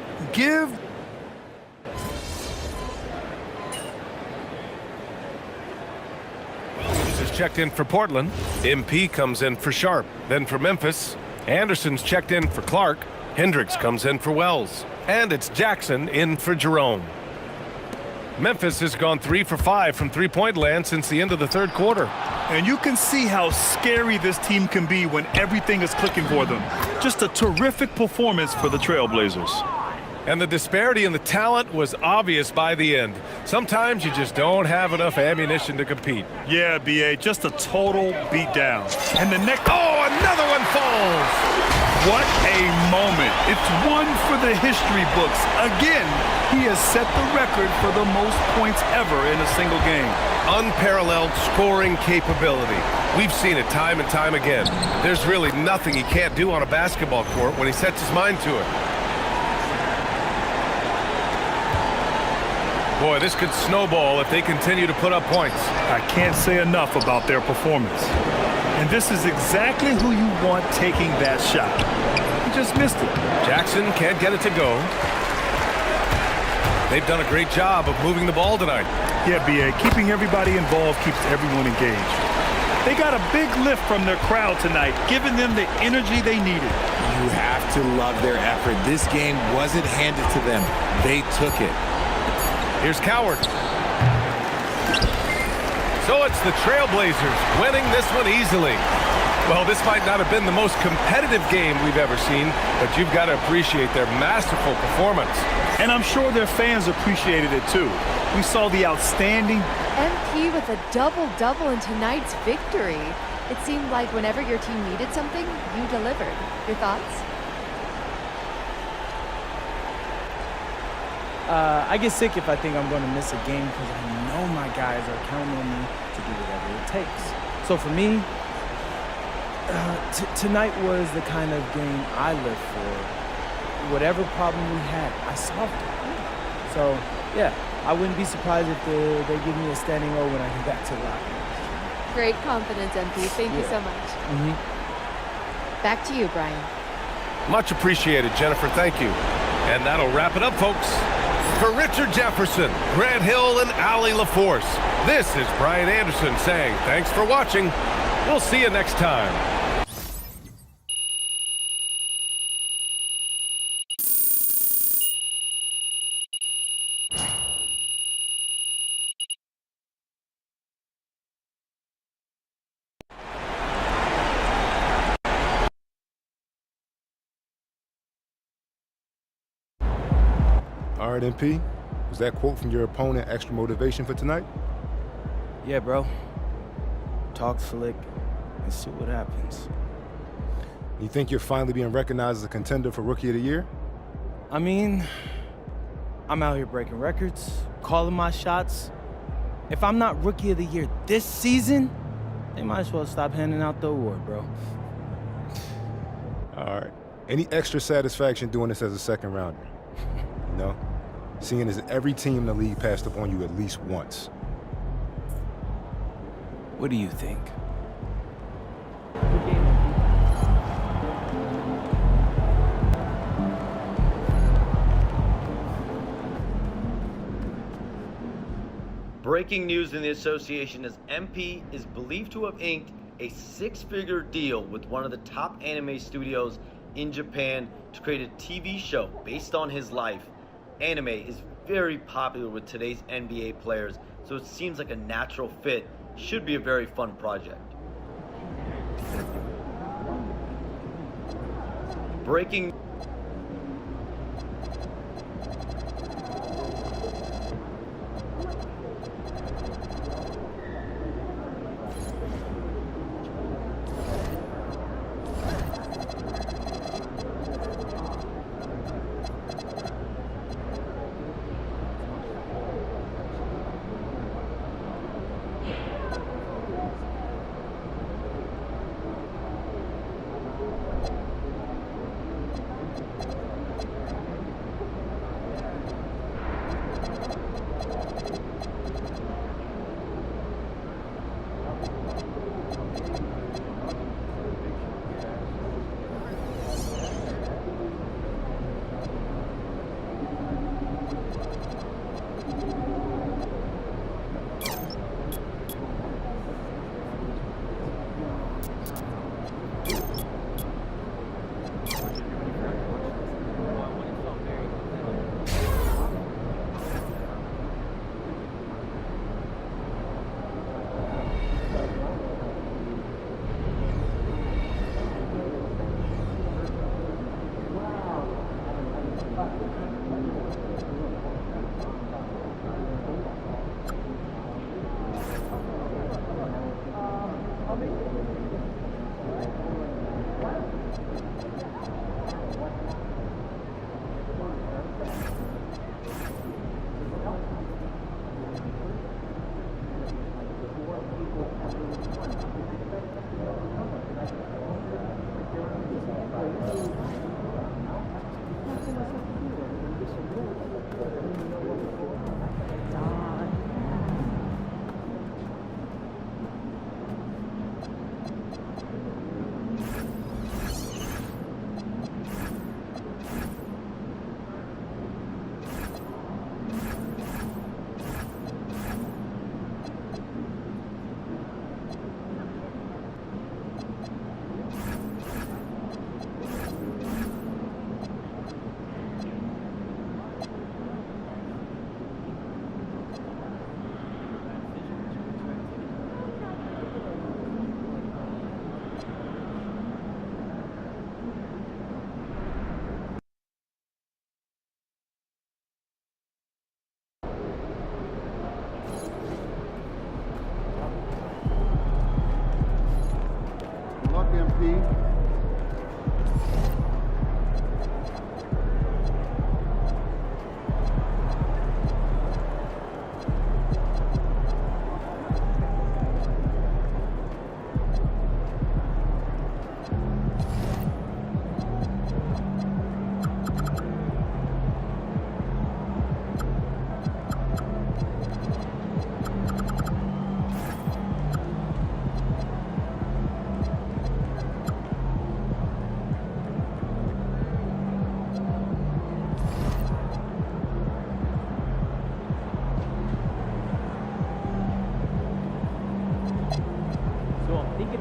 Speaker 5: Williams is checked in for Portland. MP comes in for Sharp. Then for Memphis, Anderson's checked in for Clark. Hendricks comes in for Wells. And it's Jackson in for Jerome. Memphis has gone 3 for 5 from three-point land since the end of the third quarter.
Speaker 7: And you can see how scary this team can be when everything is clicking for them. Just a terrific performance for the Trailblazers.
Speaker 5: And the disparity in the talent was obvious by the end. Sometimes you just don't have enough ammunition to compete.
Speaker 7: Yeah, B.A., just a total beatdown. And the next...
Speaker 5: Oh, another one falls!
Speaker 7: What a moment. It's one for the history books. Again, he has set the record for the most points ever in a single game.
Speaker 5: Unparalleled scoring capability. We've seen it time and time again. There's really nothing he can't do on a basketball court when he sets his mind to it. Boy, this could snowball if they continue to put up points.
Speaker 7: I can't say enough about their performance. And this is exactly who you want taking that shot. He just missed it.
Speaker 5: Jackson can't get it to go. They've done a great job of moving the ball tonight.
Speaker 7: Yeah, B.A., keeping everybody involved keeps everyone engaged. They got a big lift from their crowd tonight, giving them the energy they needed.
Speaker 8: You have to love their effort. This game wasn't handed to them. They took it.
Speaker 5: Here's Coward. So it's the Trailblazers winning this one easily. Well, this might not have been the most competitive game we've ever seen, but you've got to appreciate their masterful performance.
Speaker 7: And I'm sure their fans appreciated it too. We saw the outstanding
Speaker 11: MP with a double-double in tonight's victory. It seemed like whenever your team needed something, you delivered. Your thoughts?
Speaker 3: I get sick if I think I'm going to miss a game because I know my guys are counting on me to do whatever it takes. So for me, tonight was the kind of game I live for. Whatever problem we had, I solved it. So, yeah, I wouldn't be surprised if they give me a standing O when I get back to the locker room.
Speaker 11: Great confidence, MP. Thank you so much. Back to you, Brian.
Speaker 5: Much appreciated, Jennifer. Thank you. And that'll wrap it up, folks. For Richard Jefferson, Grant Hill, and Allie LaForce, this is Brian Anderson saying thanks for watching. We'll see you next time.
Speaker 12: All right, MP. Was that quote from your opponent extra motivation for tonight?
Speaker 3: Yeah, bro. Talk slick and see what happens.
Speaker 12: You think you're finally being recognized as a contender for Rookie of the Year?
Speaker 3: I mean, I'm out here breaking records, calling my shots. If I'm not Rookie of the Year this season, they might as well stop handing out the award, bro.
Speaker 12: All right. Any extra satisfaction doing this as a second rounder? No? Seeing as every team in the league passed up on you at least once.
Speaker 3: What do you think?
Speaker 1: Breaking news in the association is MP is believed to have inked a 6-figure deal with one of the top anime studios in Japan to create a TV show based on his life. Anime is very popular with today's NBA players, so it seems like a natural fit. Should be a very fun project. Breaking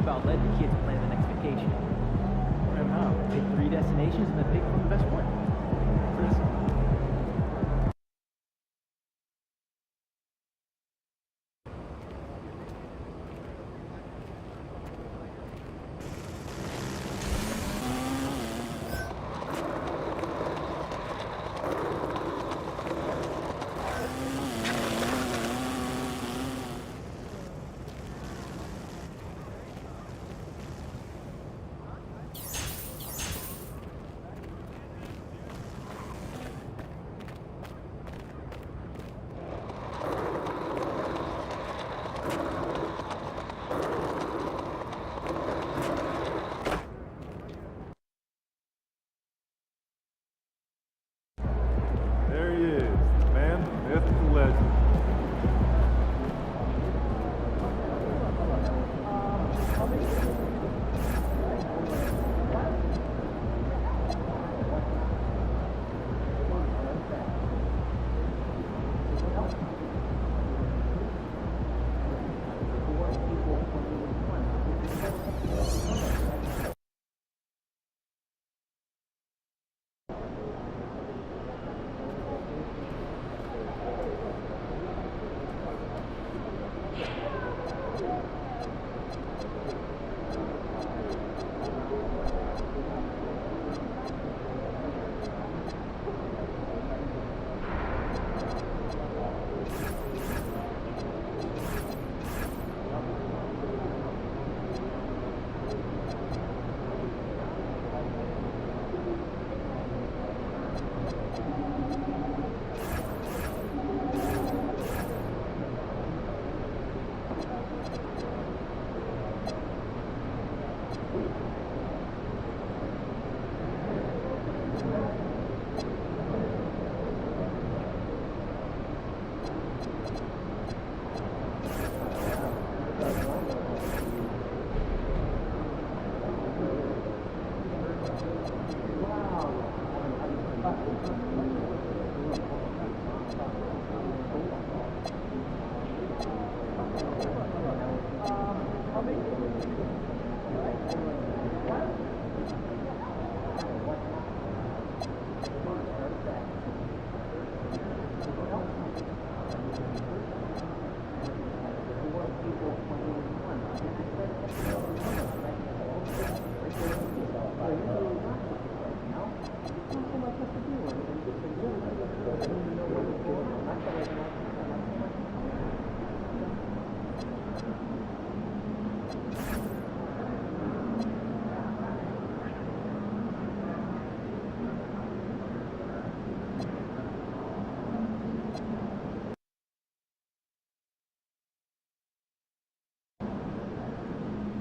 Speaker 13: about letting the kids plan the next vacation. I don't know. Pick 3 destinations and then pick from the best one. Pretty simple.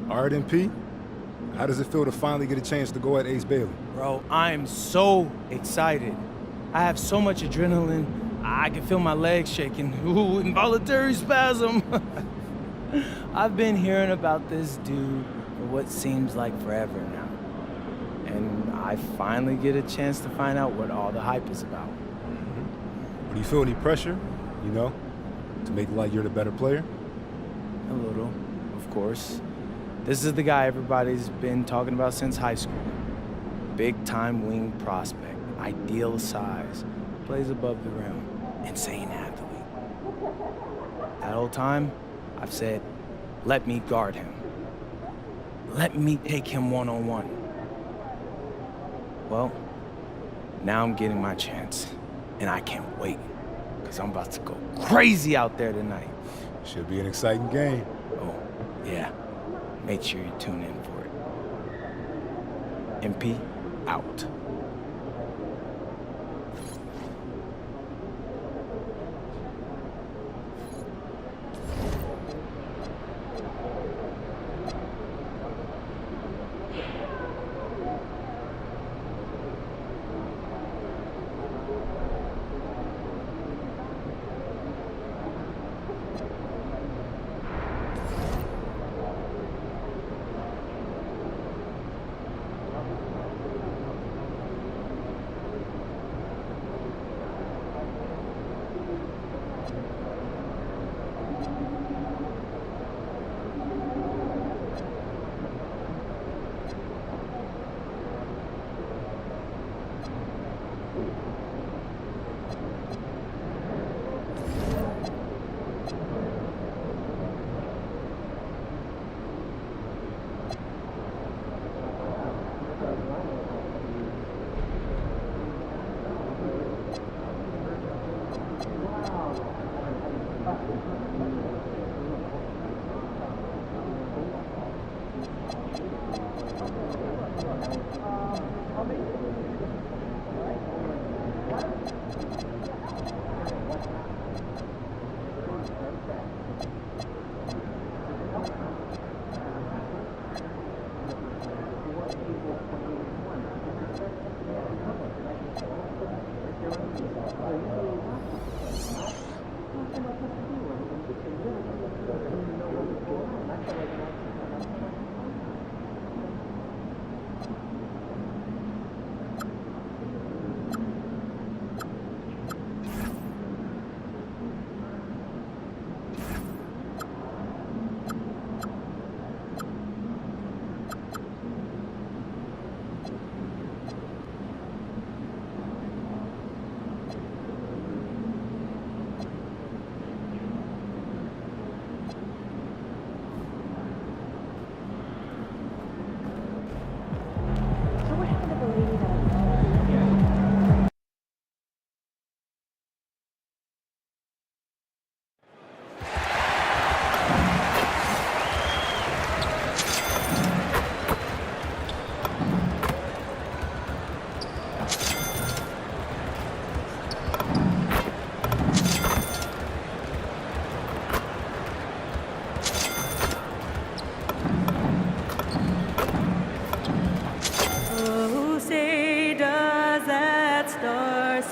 Speaker 12: All right, MP, how does it feel to finally get a chance to go at Ace Bailey?
Speaker 3: Bro, I am so excited. I have so much adrenaline. I can feel my legs shaking. Ooh, involuntary spasm. I've been hearing about this dude for what seems like forever now. And I finally get a chance to find out what all the hype is about.
Speaker 12: Do you feel any pressure, you know, to make it like you're the better player?
Speaker 3: A little, of course. This is the guy everybody's been talking about since high school. Big-time wing prospect, ideal size, plays above the rim, insane athlete. That whole time, I've said, let me guard him. Let me take him one-on-one. Well, now I'm getting my chance, and I can't wait, because I'm about to go crazy out there tonight.
Speaker 12: Should be an exciting game.
Speaker 3: Oh, yeah. Make sure you tune in for it. MP, out.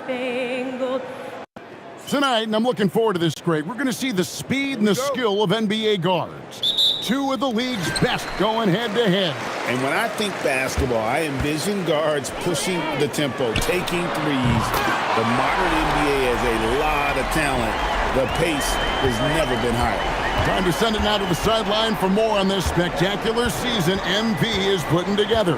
Speaker 14: spangled.
Speaker 15: Tonight, and I'm looking forward to this, Greg, we're going to see the speed and the skill of NBA guards. Two of the league's best going head-to-head.
Speaker 16: And when I think basketball, I envision guards pushing the tempo, taking threes. The modern NBA has a lot of talent. The pace has never been higher.
Speaker 15: Time to send it now to the sideline for more on this spectacular season MP is putting together.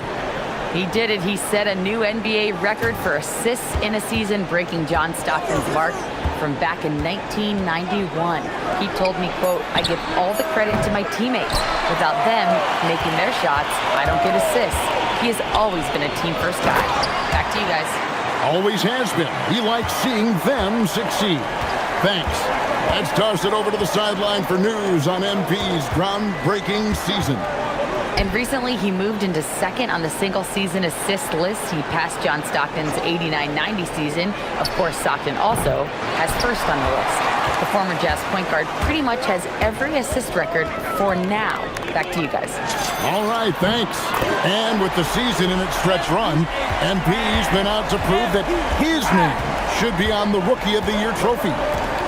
Speaker 6: He did it. He set a new NBA record for assists in a season, breaking John Stockton's mark from back in 1991. He told me, quote, "I give all the credit to my teammates. Without them making their shots, I don't get assists." He has always been a team-first guy. Back to you guys.
Speaker 15: Always has been. He likes seeing them succeed. Thanks. Let's toss it over to the sideline for news on MP's groundbreaking season.
Speaker 6: And recently, he moved into second on the single-season assist list. He passed John Stockton's 89-90 season. Of course, Stockton also has first on the list. The former Jazz point guard pretty much has every assist record for now. Back to you guys.
Speaker 15: All right, thanks. And with the season in its stretch run, MP's been out to prove that his name should be on the Rookie of the Year trophy.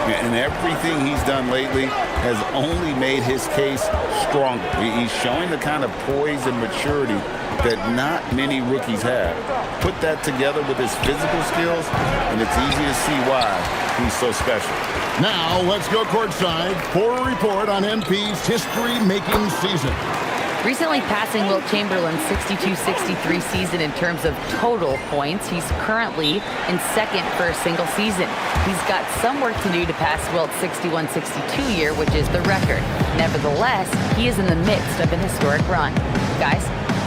Speaker 16: And everything he's done lately has only made his case stronger. He's showing the kind of poise and maturity that not many rookies have. Put that together with his physical skills, and it's easy to see why he's so special.
Speaker 15: Now, let's go courtside for a report on MP's history-making season.
Speaker 6: Recently passing Wilt Chamberlain's 62-63 season in terms of total points. He's currently in second for a single season. He's got some work to do to pass Wilt's 61-62 year, which is the record. Nevertheless, he is in the midst of an historic run. Guys?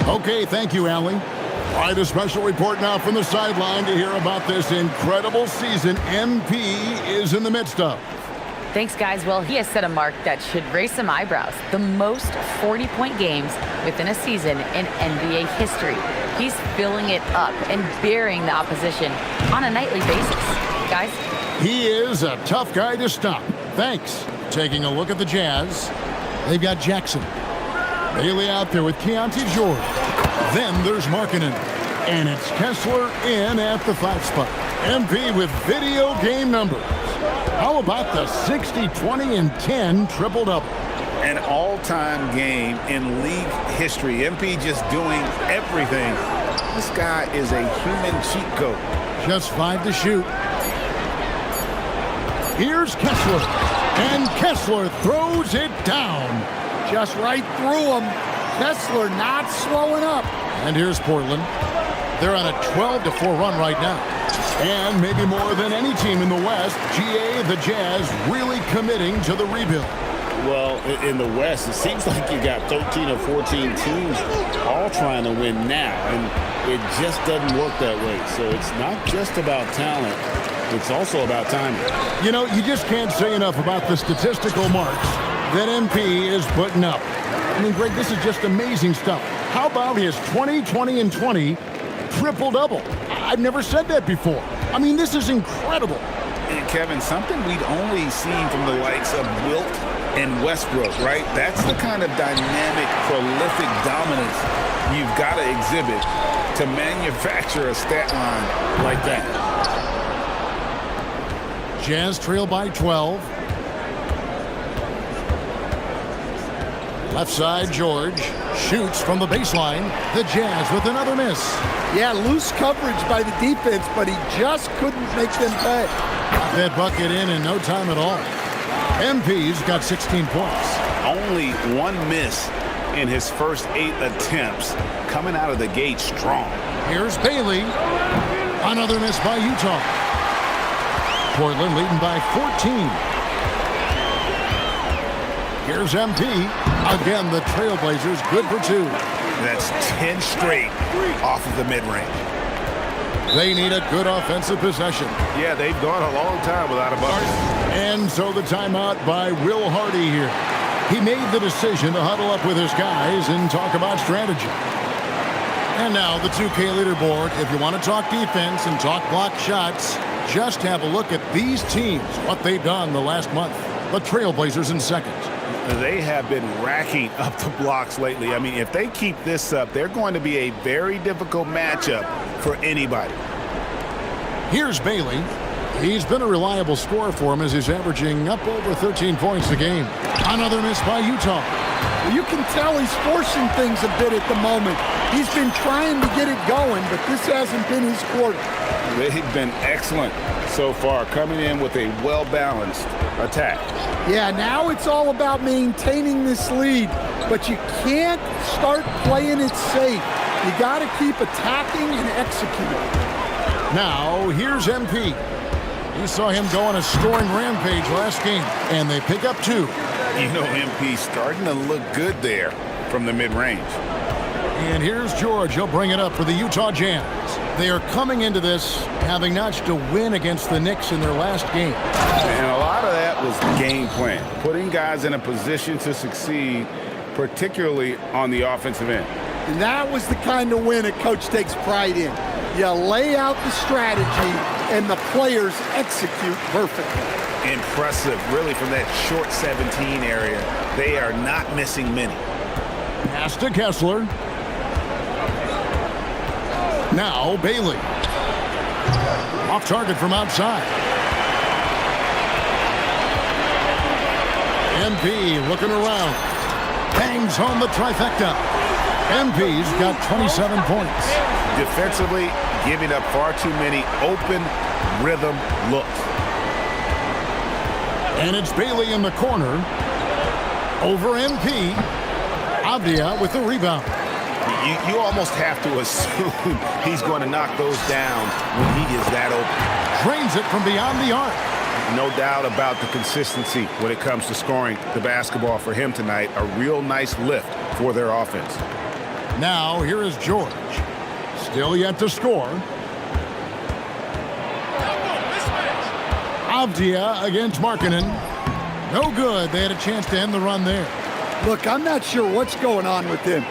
Speaker 15: Okay, thank you, Allie. All right, a special report now from the sideline to hear about this incredible season MP is in the midst of.
Speaker 6: Thanks, guys. Well, he has set a mark that should raise some eyebrows. The most 40-point games within a season in NBA history. He's filling it up and burying the opposition on a nightly basis. Guys?
Speaker 15: He is a tough guy to stop. Thanks. Taking a look at the Jazz. They've got Jackson. Bailey out there with Keontae George. Then there's Markkanen. And it's Kessler in at the 5 spot. MP with video game numbers. How about the 60, 20, and 10 triple-double?
Speaker 16: An all-time game in league history. MP just doing everything. This guy is a human cheat code.
Speaker 15: Just 5 to shoot. Here's Kessler. And Kessler throws it down.
Speaker 17: Just right through him. Kessler not slowing up.
Speaker 15: And here's Portland. They're on a 12-4 run right now. And maybe more than any team in the West, GA, the Jazz, really committing to the rebuild.
Speaker 16: Well, in the West, it seems like you got 13 or 14 teams all trying to win now, and it just doesn't work that way. So it's not just about talent. It's also about timing.
Speaker 15: You know, you just can't say enough about the statistical marks that MP is putting up. I mean, Greg, this is just amazing stuff. How about his 20, 20, and 20 triple-double? I've never said that before. I mean, this is incredible.
Speaker 16: And Kevin, something we'd only seen from the likes of Wilt and Westbrook, right? That's the kind of dynamic, prolific dominance you've got to exhibit to manufacture a stat line like that.
Speaker 15: Jazz trail by 12. Left side, George shoots from the baseline. The Jazz with another miss.
Speaker 17: Yeah, loose coverage by the defense, but he just couldn't make them pay.
Speaker 15: Got that bucket in no time at all. MP's got 16 points.
Speaker 16: Only one miss in his first 8 attempts, coming out of the gate strong.
Speaker 15: Here's Bailey. Another miss by Utah. Portland leading by 14. Here's MP. Again, the Trailblazers good for 2.
Speaker 16: That's 10 straight off of the mid-range.
Speaker 15: They need a good offensive possession.
Speaker 16: Yeah, they've gone a long time without a bucket.
Speaker 15: And so the timeout by Will Hardy here. He made the decision to huddle up with his guys and talk about strategy. And now the 2K leaderboard. If you want to talk defense and talk block shots, just have a look at these teams, what they've done the last month. The Trailblazers in second.
Speaker 16: They have been racking up the blocks lately. I mean, if they keep this up, they're going to be a very difficult matchup for anybody.
Speaker 15: Here's Bailey. He's been a reliable scorer for him as he's averaging up over 13 points a game. Another miss by Utah.
Speaker 17: You can tell he's forcing things a bit at the moment. He's been trying to get it going, but this hasn't been his quarter.
Speaker 16: They've been excellent so far, coming in with a well-balanced attack.
Speaker 17: Yeah, now it's all about maintaining this lead, but you can't start playing it safe. You got to keep attacking and executing.
Speaker 15: Now, here's MP. You saw him go on a scoring rampage last game, and they pick up 2.
Speaker 16: You know, MP starting to look good there from the mid-range.
Speaker 15: And here's George. He'll bring it up for the Utah Jazz. They are coming into this having notched a win against the Knicks in their last game.
Speaker 16: And a lot of that was game plan, putting guys in a position to succeed, particularly on the offensive end.
Speaker 17: And that was the kind of win a coach takes pride in. You lay out the strategy, and the players execute perfectly.
Speaker 16: Impressive, really, from that short 17 area. They are not missing many.
Speaker 15: Pass to Kessler. Now Bailey. Off target from outside. MP looking around. Bangs home the trifecta. MP's got 27 points.
Speaker 16: Defensively, giving up far too many open rhythm looks.
Speaker 15: And it's Bailey in the corner. Over MP. Avdia with the rebound.
Speaker 16: You almost have to assume he's going to knock those down when he is that open.
Speaker 15: Drains it from beyond the arc.
Speaker 16: No doubt about the consistency when it comes to scoring the basketball for him tonight. A real nice lift for their offense.
Speaker 15: Now here is George. Still yet to score. Avdia against Markkanen. No good. They had a chance to end the run there.
Speaker 17: Look, I'm not sure what's going on with him.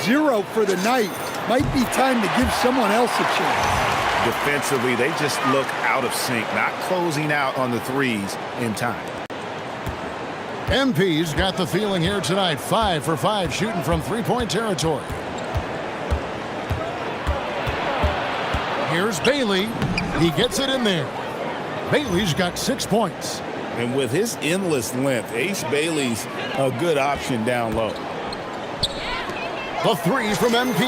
Speaker 17: 0 for the night. Might be time to give someone else a chance.
Speaker 16: Defensively, they just look out of sync, not closing out on the threes in time.
Speaker 15: MP's got the feeling here tonight. 5 for 5 shooting from three-point territory. Here's Bailey. He gets it in there. Bailey's got 6 points.
Speaker 16: And with his endless length, Ace Bailey's a good option down low.
Speaker 15: The 3 from MP.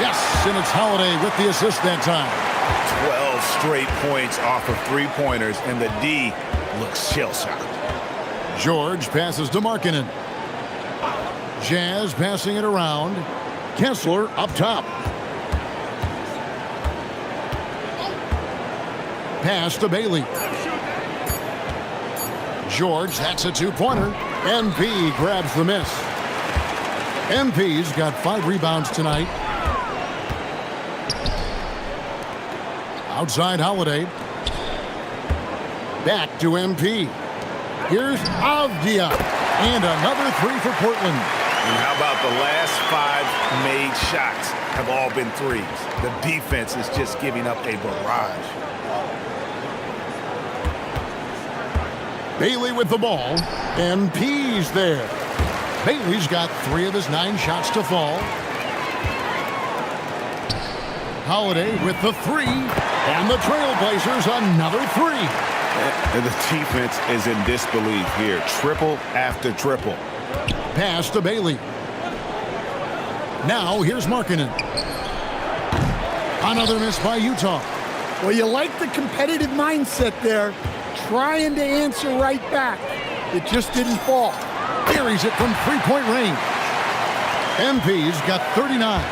Speaker 15: Yes, and it's Holiday with the assist that time.
Speaker 16: 12 straight points off of three-pointers, and the D looks shell-shocked.
Speaker 15: George passes to Markkanen. Jazz passing it around. Kessler up top. Pass to Bailey. George, that's a two-pointer. MP grabs the miss. MP's got 5 rebounds tonight. Outside Holiday. Back to MP. Here's Avdia. And another 3 for Portland.
Speaker 16: And how about the last 5 made shots have all been threes? The defense is just giving up a barrage.
Speaker 15: Bailey with the ball. MP's there. Bailey's got 3 of his 9 shots to fall. Holiday with the 3. And the Trailblazers another 3.
Speaker 16: And the defense is in disbelief here. Triple after triple.
Speaker 15: Pass to Bailey. Now here's Markkanen. Another miss by Utah.
Speaker 17: Well, you like the competitive mindset there. Trying to answer right back. It just didn't fall.
Speaker 15: Carries it from three-point range. MP's got 39.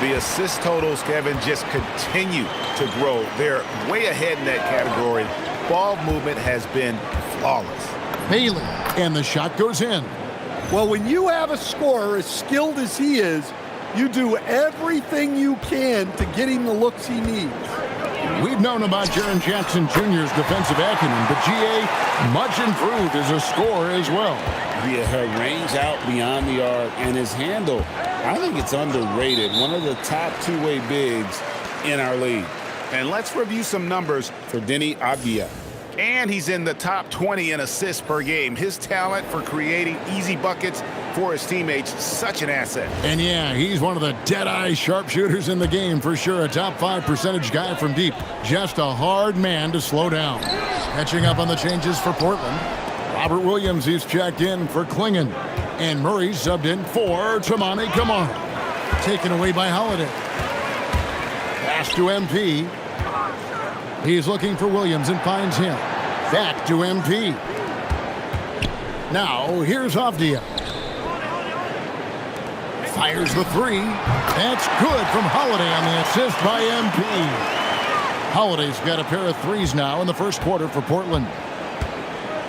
Speaker 16: The assist totals, Kevin, just continue to grow. They're way ahead in that category. Ball movement has been flawless.
Speaker 15: Bailey, and the shot goes in.
Speaker 17: Well, when you have a scorer as skilled as he is, you do everything you can to get him the looks he needs.
Speaker 15: We've known about Jaren Jackson Jr.'s defensive acumen, but GA much improved as a scorer as well.
Speaker 16: Yeah, her range out beyond the arc and his handle, I think it's underrated. One of the top two-way bigs in our league. And let's review some numbers for Deni Avdia. And he's in the top 20 in assists per game. His talent for creating easy buckets for his teammates, such an asset.
Speaker 15: And yeah, he's one of the dead-eye sharpshooters in the game for sure. A top 5 percentage guy from deep. Just a hard man to slow down. Catching up on the changes for Portland. Robert Williams, he's checked in for Klingon. And Murray subbed in for Toumani Camara. Taken away by Holiday. Pass to MP. He's looking for Williams and finds him. Back to MP. Now, here's Avdia. Fires the 3. That's good from Holiday on the assist by MP. Holiday's got a pair of 3s now in the first quarter for Portland.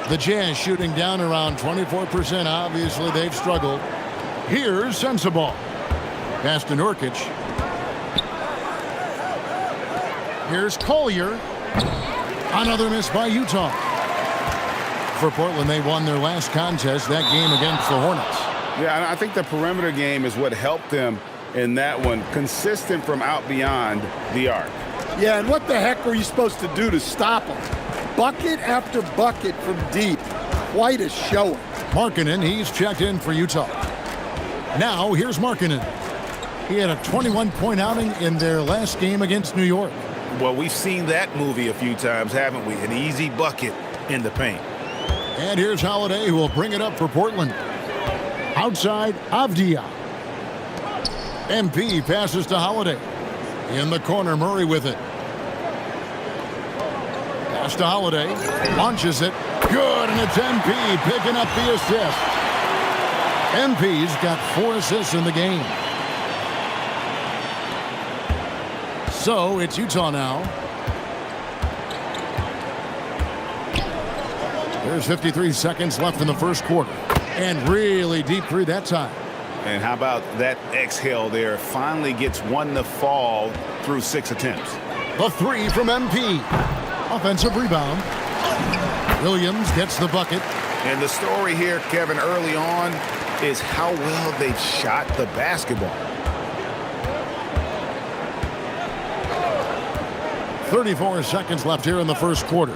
Speaker 15: The Jazz shooting down around 24%. Obviously, they've struggled. Here's Sensabaugh. Pass to Nurkic. Here's Collier. Another miss by Utah. For Portland, they won their last contest, that game against the Hornets.
Speaker 16: Yeah, I think the perimeter game is what helped them in that one. Consistent from out beyond the arc.
Speaker 17: Yeah, and what the heck were you supposed to do to stop them? Bucket after bucket from deep. Quite a showing.
Speaker 15: Markkanen, he's checked in for Utah. Now, here's Markkanen. He had a 21-point outing in their last game against New York.
Speaker 16: Well, we've seen that movie a few times, haven't we? An easy bucket in the paint.
Speaker 15: And here's Holiday, who will bring it up for Portland. Outside, Avdia. MP passes to Holiday. In the corner, Murray with it. Pass to Holiday. Launches it. Good, and it's MP picking up the assist. MP's got 4 assists in the game. So it's Utah now. There's 53 seconds left in the first quarter. And really deep 3 that time.
Speaker 16: And how about that exhale there? Finally gets one to fall through 6 attempts.
Speaker 15: The 3 from MP. Offensive rebound. Williams gets the bucket.
Speaker 16: And the story here, Kevin, early on is how well they've shot the basketball.
Speaker 15: 34 seconds left here in the first quarter.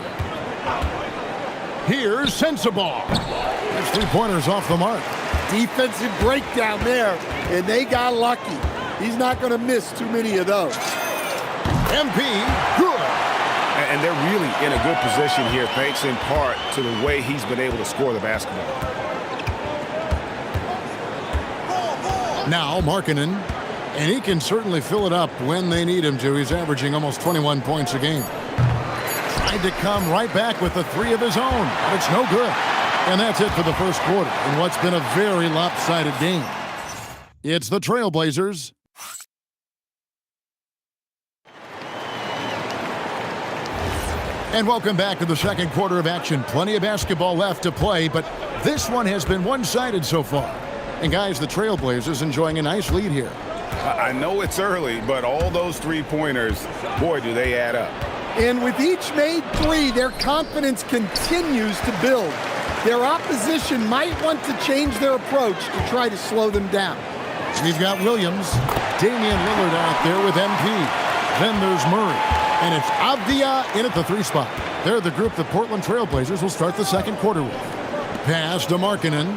Speaker 15: Here's Sensabaugh. His 3-pointers off the mark.
Speaker 17: Defensive breakdown there, and they got lucky. He's not going to miss too many of those.
Speaker 15: MP, good.
Speaker 16: And they're really in a good position here, thanks in part to the way he's been able to score the basketball.
Speaker 15: Now Markkanen, and he can certainly fill it up when they need him to. He's averaging almost 21 points a game. Tried to come right back with the 3 of his own, but it's no good. And that's it for the first quarter in what's been a very lopsided game. It's the Trailblazers. And welcome back to the second quarter of action. Plenty of basketball left to play, but this one has been one-sided so far. And guys, the Trailblazers enjoying a nice lead here.
Speaker 16: I know it's early, but all those 3-pointers, boy, do they add up.
Speaker 17: And with each made 3, their confidence continues to build. Their opposition might want to change their approach to try to slow them down.
Speaker 15: We've got Williams, Damian Lillard out there with MP. Then there's Murray. And it's Avdia in at the 3 spot. They're the group the Portland Trailblazers will start the second quarter with. Pass to Markkanen.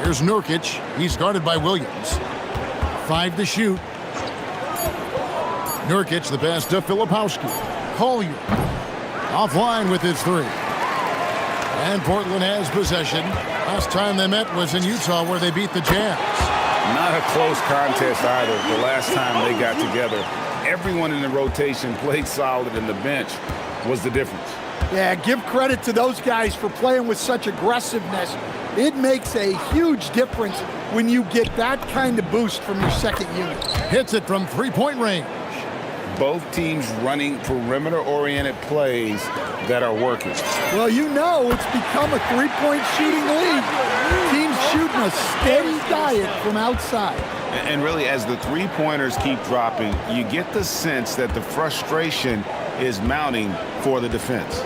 Speaker 15: Here's Nurkic. He's guarded by Williams. 5 to shoot. Nurkic, the pass to Filipowski. Collier offline with his 3. And Portland has possession. Last time they met was in Utah where they beat the Jazz.
Speaker 16: Not a close contest either the last time they got together. Everyone in the rotation played solid, and the bench was the difference.
Speaker 17: Yeah, give credit to those guys for playing with such aggressiveness. It makes a huge difference when you get that kind of boost from your second unit.
Speaker 15: Hits it from 3-point range.
Speaker 16: Both teams running perimeter-oriented plays that are working.
Speaker 17: Well, you know it's become a 3-point shooting league. Teams shooting a steady diet from outside.
Speaker 16: And really, as the 3-pointers keep dropping, you get the sense that the frustration is mounting for the defense.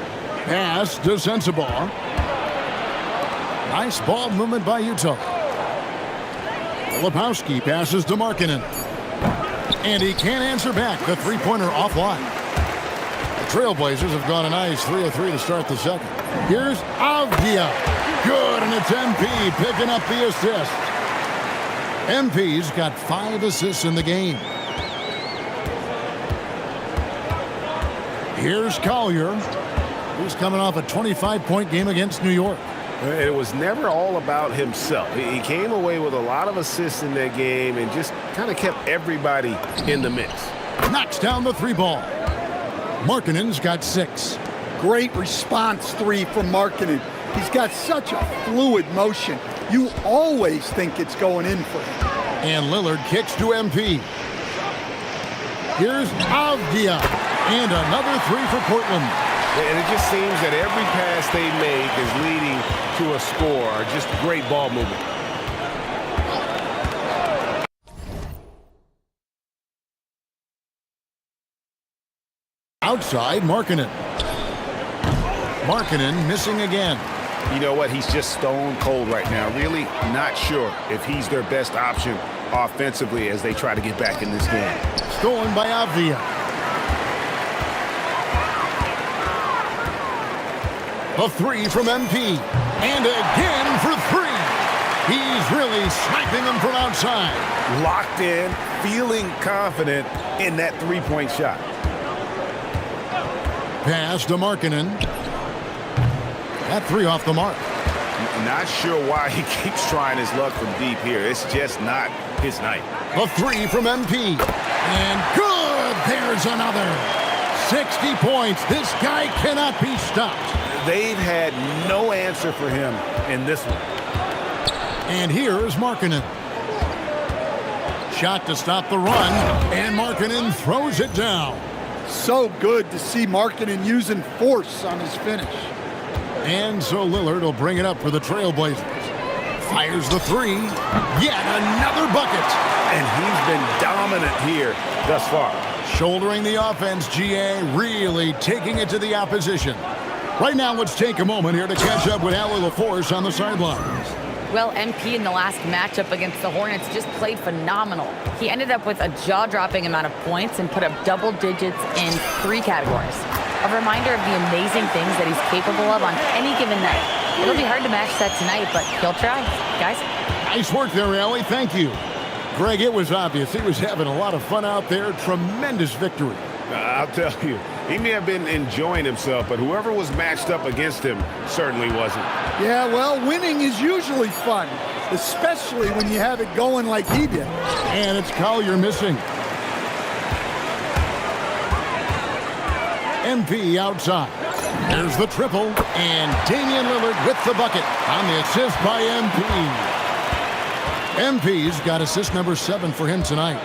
Speaker 15: Pass to Sensabaugh. Nice ball movement by Utah. Filipowski passes to Markkanen. And he can't answer back. The 3-pointer offline. The Trailblazers have gone a nice 3 of 3 to start the second. Here's Avdia. Good, and it's MP picking up the assist. MP's got 5 assists in the game. Here's Collier, who's coming off a 25-point game against New York.
Speaker 14: It was never all about himself. He came away with a lot of assists in that game and just kind of kept everybody in the mix.
Speaker 15: Knocks down the 3 ball. Markkanen's got 6.
Speaker 17: Great response 3 from Markkanen. He's got such a fluid motion. You always think it's going in for him.
Speaker 15: And Lillard kicks to MP. Here's Avdia. And another 3 for Portland.
Speaker 14: And it just seems that every pass they make is leading to a score. Just great ball movement.
Speaker 15: Outside, Markkanen. Markkanen missing again.
Speaker 14: You know what? He's just stone cold right now. Really not sure if he's their best option offensively as they try to get back in this game.
Speaker 15: Stolen by Avdia. A 3 from MP. And again for 3. He's really sniping them from outside.
Speaker 14: Locked in, feeling confident in that 3-point shot.
Speaker 15: Pass to Markkanen. That 3 off the mark.
Speaker 14: Not sure why he keeps trying his luck from deep here. It's just not his night.
Speaker 15: A 3 from MP. And good! There's another. 60 points. This guy cannot be stopped.
Speaker 14: They've had no answer for him in this one.
Speaker 15: And here's Markkanen. Shot to stop the run. And Markkanen throws it down.
Speaker 17: So good to see Markkanen using force on his finish.
Speaker 15: And so Lillard will bring it up for the Trailblazers. Fires the 3. Yet another bucket.
Speaker 14: And he's been dominant here thus far.
Speaker 15: Shouldering the offense, GA, really taking it to the opposition. Right now, let's take a moment here to catch up with Allie LaForce on the sidelines.
Speaker 6: Well, MP in the last matchup against the Hornets just played phenomenal. He ended up with a jaw-dropping amount of points and put up double digits in 3 categories. A reminder of the amazing things that he's capable of on any given night. It'll be hard to match that tonight, but he'll try. Guys?
Speaker 15: Nice work there, Allie. Thank you. Greg, it was obvious. He was having a lot of fun out there. Tremendous victory.
Speaker 14: I'll tell you, he may have been enjoying himself, but whoever was matched up against him certainly wasn't.
Speaker 17: Yeah, well, winning is usually fun, especially when you have it going like he did.
Speaker 15: And it's Collier missing. MP outside. There's the triple, and Damian Lillard with the bucket on the assist by MP. MP's got assist number 7 for him tonight.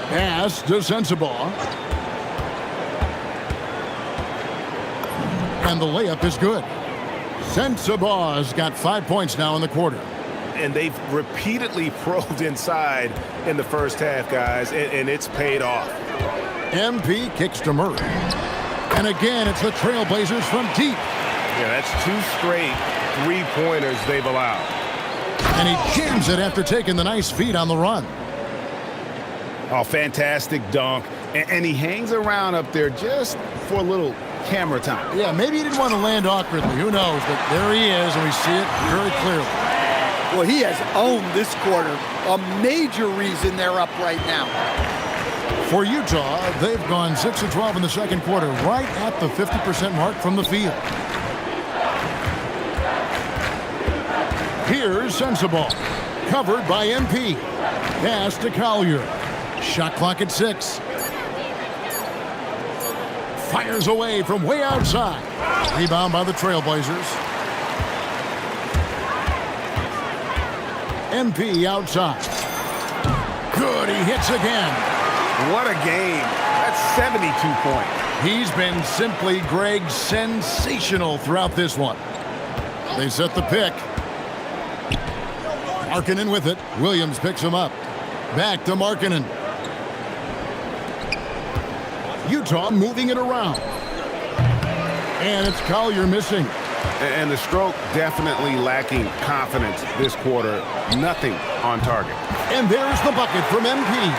Speaker 15: Pass to Sensabaugh. And the layup is good. Sensabaugh's got 5 points now in the quarter.
Speaker 14: And they've repeatedly probed inside in the first half, guys, and it's paid off.
Speaker 15: MP kicks to Murray. And again, it's the Trailblazers from deep.
Speaker 14: Yeah, that's 2 straight 3-pointers they've allowed.
Speaker 15: And he jams it after taking the nice feed on the run.
Speaker 14: Oh, fantastic dunk. And he hangs around up there just for a little camera time.
Speaker 15: Yeah, maybe he didn't want to land awkwardly. Who knows? But there he is, and we see it very clearly.
Speaker 17: Well, he has owned this quarter. A major reason they're up right now.
Speaker 15: For Utah, they've gone 6 of 12 in the second quarter, right at the 50% mark from the field. Here's Sensabaugh, covered by MP. Pass to Collier. Shot clock at 6. Fires away from way outside. Rebound by the Trailblazers. MP outside. Good, he hits again.
Speaker 14: What a game. That's 72 points.
Speaker 15: He's been simply, Greg, sensational throughout this one. They set the pick. Markkanen with it. Williams picks him up. Back to Markkanen. Utah moving it around. And it's Collier missing.
Speaker 14: And the stroke definitely lacking confidence this quarter. Nothing on target.
Speaker 15: And there's the bucket from MP.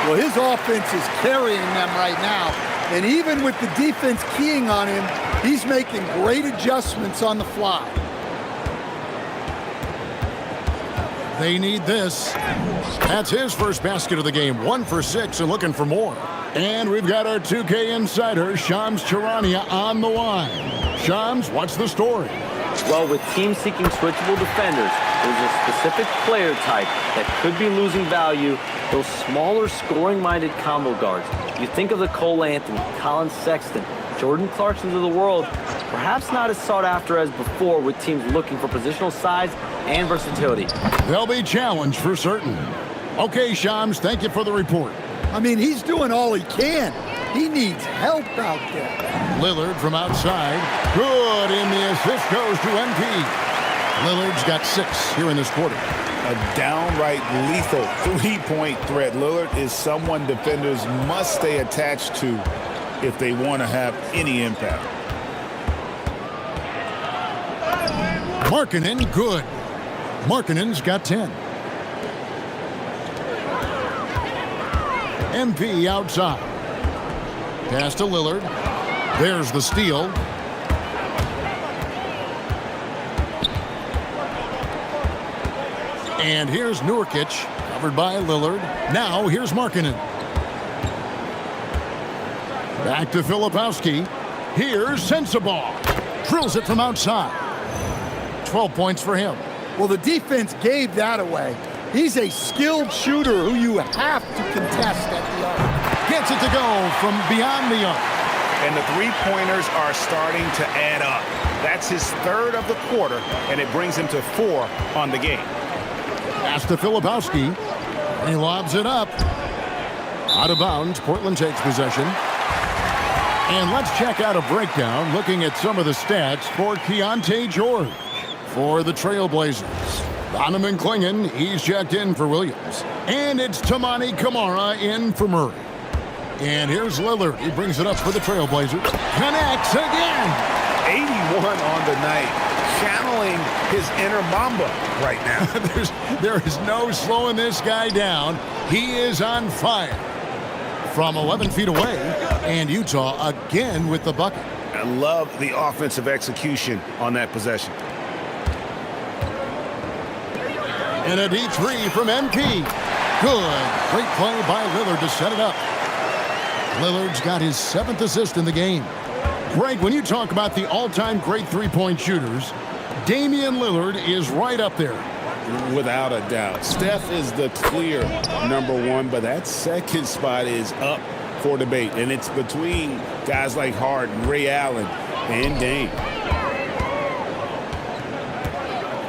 Speaker 17: Well, his offense is carrying them right now. And even with the defense keying on him, He's making great adjustments on the fly.
Speaker 15: They need this. That's his first basket of the game. 1 for 6 and looking for more. And we've got our 2K insider, Shams Charania, on the line. Shams, what's the story?
Speaker 1: Well, with teams seeking switchable defenders, there's a specific player type that could be losing value, those smaller scoring-minded combo guards. You think of the Cole Anthony, Colin Sexton, Jordan Clarksons of the world, perhaps not as sought after as before with teams looking for positional size and versatility.
Speaker 15: They'll be challenged for certain. Okay, Shams, thank you for the report.
Speaker 17: I mean, he's doing all he can. He needs help out there.
Speaker 15: Lillard from outside. Good, and the assist goes to MP. Lillard's got 6 here in this quarter.
Speaker 14: A downright lethal three-point threat. Lillard is someone defenders must stay attached to if they want to have any impact.
Speaker 15: Markkanen, good. Markkanen's got 10. MP outside. Pass to Lillard. There's the steal. And here's Nurkic, covered by Lillard. Now here's Markkanen. Back to Filipowski. Here's Sensabaugh. Drills it from outside. 12 points for him.
Speaker 17: Well, the defense gave that away. He's a skilled shooter who you have to contest at the arc.
Speaker 15: Gets it to go from beyond the arc.
Speaker 14: And the three-pointers are starting to add up. That's his 3rd of the quarter, and it brings him to 4 on the game.
Speaker 15: Pass to Filipowski. He lobs it up. Out of bounds. Portland takes possession. And let's check out a breakdown looking at some of the stats for Keontae George for the Trailblazers. Donovan Clingan, he's checked in for Williams. And it's Tamani Kamara in for Murray. And here's Lillard. He brings it up for the Trailblazers. Connects again.
Speaker 14: 81 on the night. Channeling his inner Mamba right now.
Speaker 15: There is no slowing this guy down. He is on fire. From 11 feet away. And Utah again with the bucket.
Speaker 14: I love the offensive execution on that possession.
Speaker 15: And a deep 3 from MP. Good. Great play by Lillard to set it up. Lillard's got his 7th assist in the game. Greg, when you talk about the all-time great three-point shooters, Damian Lillard is right up there.
Speaker 14: Without a doubt. Steph is the clear #1, but that second spot is up for debate. And it's between guys like Harden, Ray Allen, and Dame.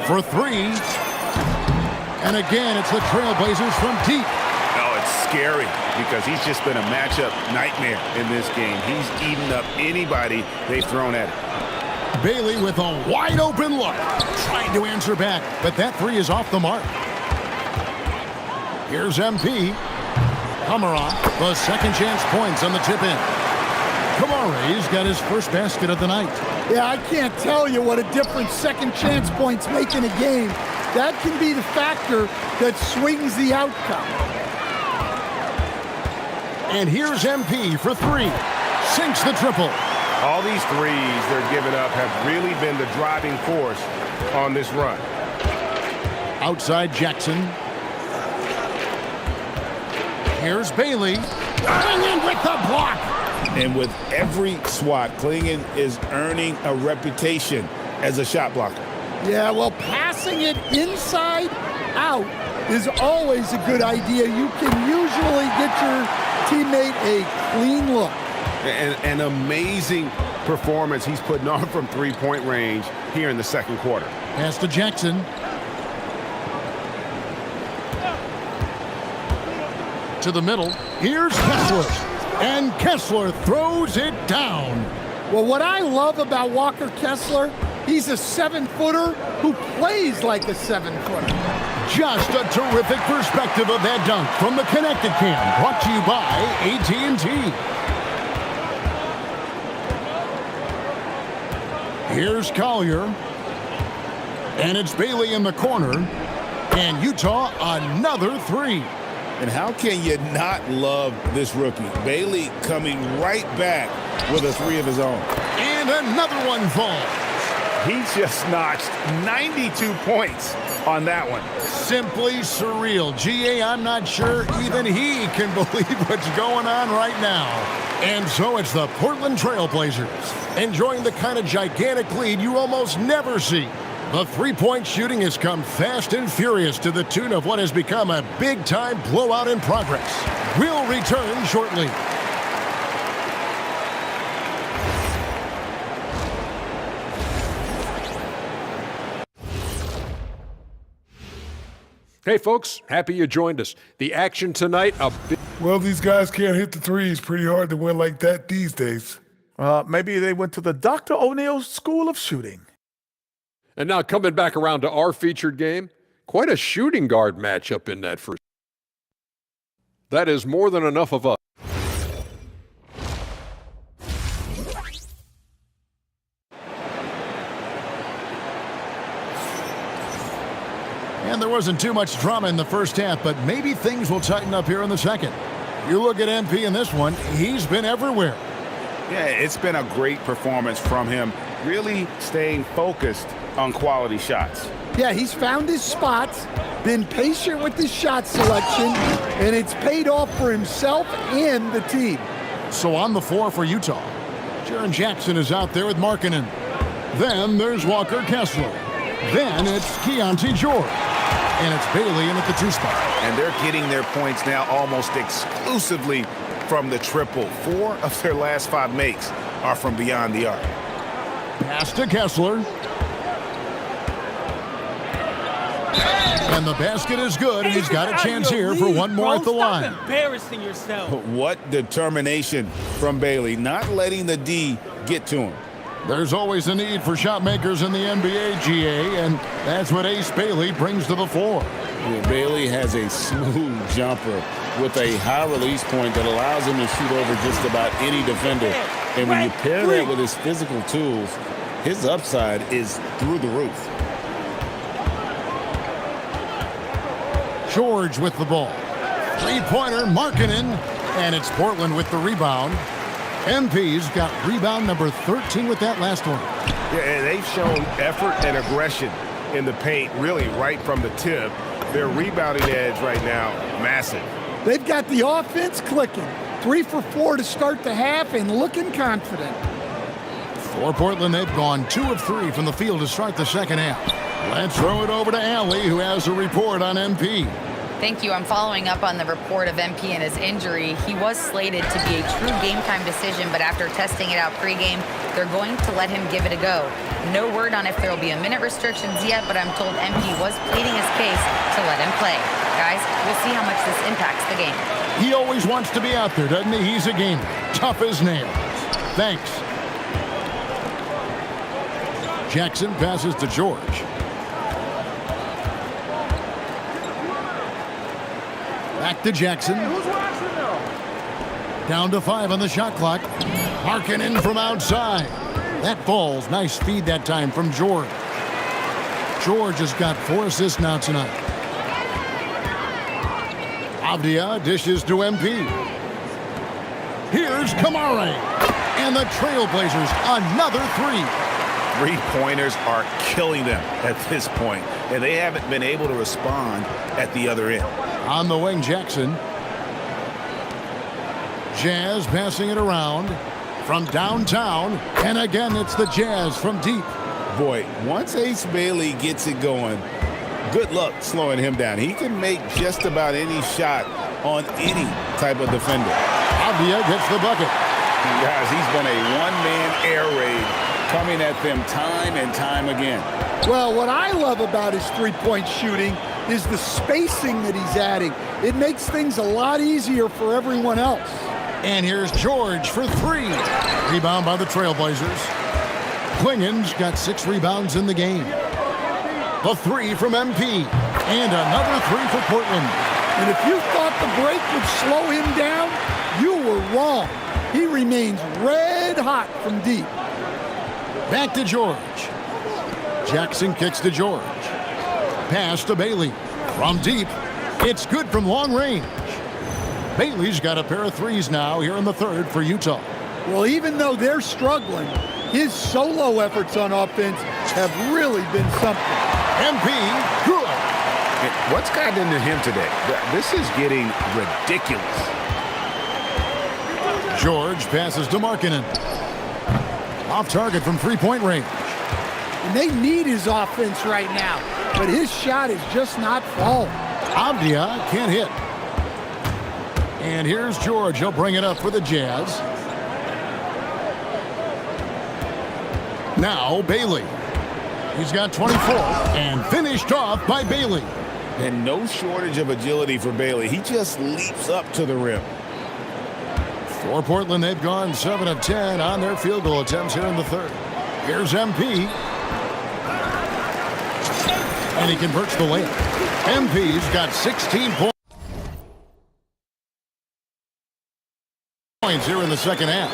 Speaker 15: For 3. And again, it's the Trailblazers from deep.
Speaker 14: Oh, it's scary because he's just been a matchup nightmare in this game. He's eaten up anybody they've thrown at him.
Speaker 15: Bailey with a wide open look. Trying to answer back, but that 3 is off the mark. Here's MP. Kamara, the second chance points on the tip in. Kamara's got his first basket of the night.
Speaker 17: Yeah, I can't tell you what a difference second chance points make in a game. That can be the factor that swings the outcome.
Speaker 15: And here's MP for 3. Sinks the triple.
Speaker 14: All these threes they're giving up have really been the driving force on this run.
Speaker 15: Outside Jackson. Here's Bailey. Clingan with the block.
Speaker 14: And with every swat, Clingan is earning a reputation as a shot blocker.
Speaker 17: Yeah, well, passing it inside out is always a good idea. You can usually get your teammate a clean look.
Speaker 14: An amazing performance he's putting on from three-point range here in the second quarter.
Speaker 15: Pass to Jackson. To the middle. Here's Kessler. And Kessler throws it down.
Speaker 17: Well, what I love about Walker Kessler, he's a 7-footer who plays like a 7-footer.
Speaker 15: Just a terrific perspective of that dunk from the Connected Cam, brought to you by AT&T. Here's Collier. And it's Bailey in the corner. And Utah another 3.
Speaker 14: And how can you not love this rookie? Bailey coming right back with a three of his own.
Speaker 15: And another one falls.
Speaker 7: He just notched 92 points on that one.
Speaker 15: Simply surreal. GA, I'm not sure even he can believe what's going on right now. And so it's the Portland Trail Blazers enjoying the kind of gigantic lead you almost never see. The three-point shooting has come fast and furious to the tune of what has become a big-time blowout in progress. We'll return shortly.
Speaker 9: Hey, folks, happy you joined us. The action tonight,
Speaker 10: Well, these guys can't hit the threes. Pretty hard to win like that these days. Maybe they went to the Dr. O'Neil School of Shooting.
Speaker 9: And now coming back around to our featured game, quite a shooting guard matchup in that first. That is more than enough of us.
Speaker 15: And there wasn't too much drama in the first half, but maybe things will tighten up here in the second. You look at MP in this one, he's been everywhere.
Speaker 14: Yeah, it's been a great performance from him, really staying focused on quality shots.
Speaker 17: Yeah, he's found his spots, been patient with his shot selection, and it's paid off for himself and the team.
Speaker 15: So on the floor for Utah, Jaren Jackson is out there with Markkanen. Then there's Walker Kessler. Then it's Keontae George. And it's Bailey in at the 2 spot.
Speaker 14: And they're getting their points now almost exclusively from the triple. 4 of their last 5 makes are from beyond the arc.
Speaker 15: Pass to Kessler. And the basket is good, and he's got a chance here for one more at the line.
Speaker 3: Embarrassing yourself.
Speaker 14: What determination from Bailey, not letting the D get to him.
Speaker 15: There's always a need for shot makers in the NBA, GA, and that's what Ace Bailey brings to the floor.
Speaker 14: Yeah, Bailey has a smooth jumper with a high release point that allows him to shoot over just about any defender. And when you pair that with his physical tools, his upside is through the roof.
Speaker 15: George with the ball. Three-pointer, Markkanen, and it's Portland with the rebound. MP's got rebound number 13 with that last one.
Speaker 7: Yeah, and they've shown effort and aggression in the paint, really right from the tip. Their rebounding edge right now, massive.
Speaker 17: They've got the offense clicking. 3 for 4 to start the half and looking confident.
Speaker 15: For Portland, they've gone 2 of 3 from the field to start the second half. Let's throw it over to Allie, who has a report on MP.
Speaker 6: Thank you. I'm following up on the report of MP and his injury. He was slated to be a true game-time decision, but after testing it out pregame, they're going to let him give it a go. No word on if there will be a minute restrictions yet, but I'm told MP was pleading his case to let him play. Guys, we'll see how much this impacts the game.
Speaker 15: He always wants to be out there, doesn't he? He's a gamer. Tough as nails. Thanks. Jackson passes to George. Back to Jackson. Down to 5 on the shot clock. Markkanen from outside. That falls. Nice feed that time from George. George has got 4 assists now tonight. Avdia dishes to MP. Here's Kamara. And the Trailblazers, another 3.
Speaker 14: 3-pointers are killing them at this point, and they haven't been able to respond at the other end.
Speaker 15: On the wing, Jackson. Jazz passing it around from downtown. And again, it's the Jazz from deep.
Speaker 14: Boy, once Ace Bailey gets it going, good luck slowing him down. He can make just about any shot on any type of defender.
Speaker 15: Avdia gets the bucket.
Speaker 14: Guys, he's been a one-man air raid coming at them time and time again.
Speaker 17: Well, what I love about his three-point shooting is the spacing that he's adding. It makes things a lot easier for everyone else.
Speaker 15: And here's George for 3. Rebound by the Trailblazers. Klingen's got 6 rebounds in the game. The 3 from MP. And another 3 for Portland.
Speaker 17: And if you thought the break would slow him down, you were wrong. He remains red hot from deep.
Speaker 15: Back to George. Jackson kicks to George. Pass to Bailey. From deep. It's good from long range. Bailey's got a pair of 3s now here in the third for Utah.
Speaker 17: Well, even though they're struggling, his solo efforts on offense have really been something.
Speaker 15: MP, good.
Speaker 8: What's gotten into him today? This is getting ridiculous.
Speaker 15: George passes to Markkanen. Off target from three-point range.
Speaker 17: And they need his offense right now, but his shot is just not falling.
Speaker 15: Avdia can't hit. And here's George. He'll bring it up for the Jazz. Now Bailey. He's got 24 and finished off by Bailey.
Speaker 14: And no shortage of agility for Bailey. He just leaps up to the rim.
Speaker 15: For Portland, they've gone 7 of 10 on their field goal attempts here in the third. Here's MP. And he converts the layup. MP's got 16 points here in the second half.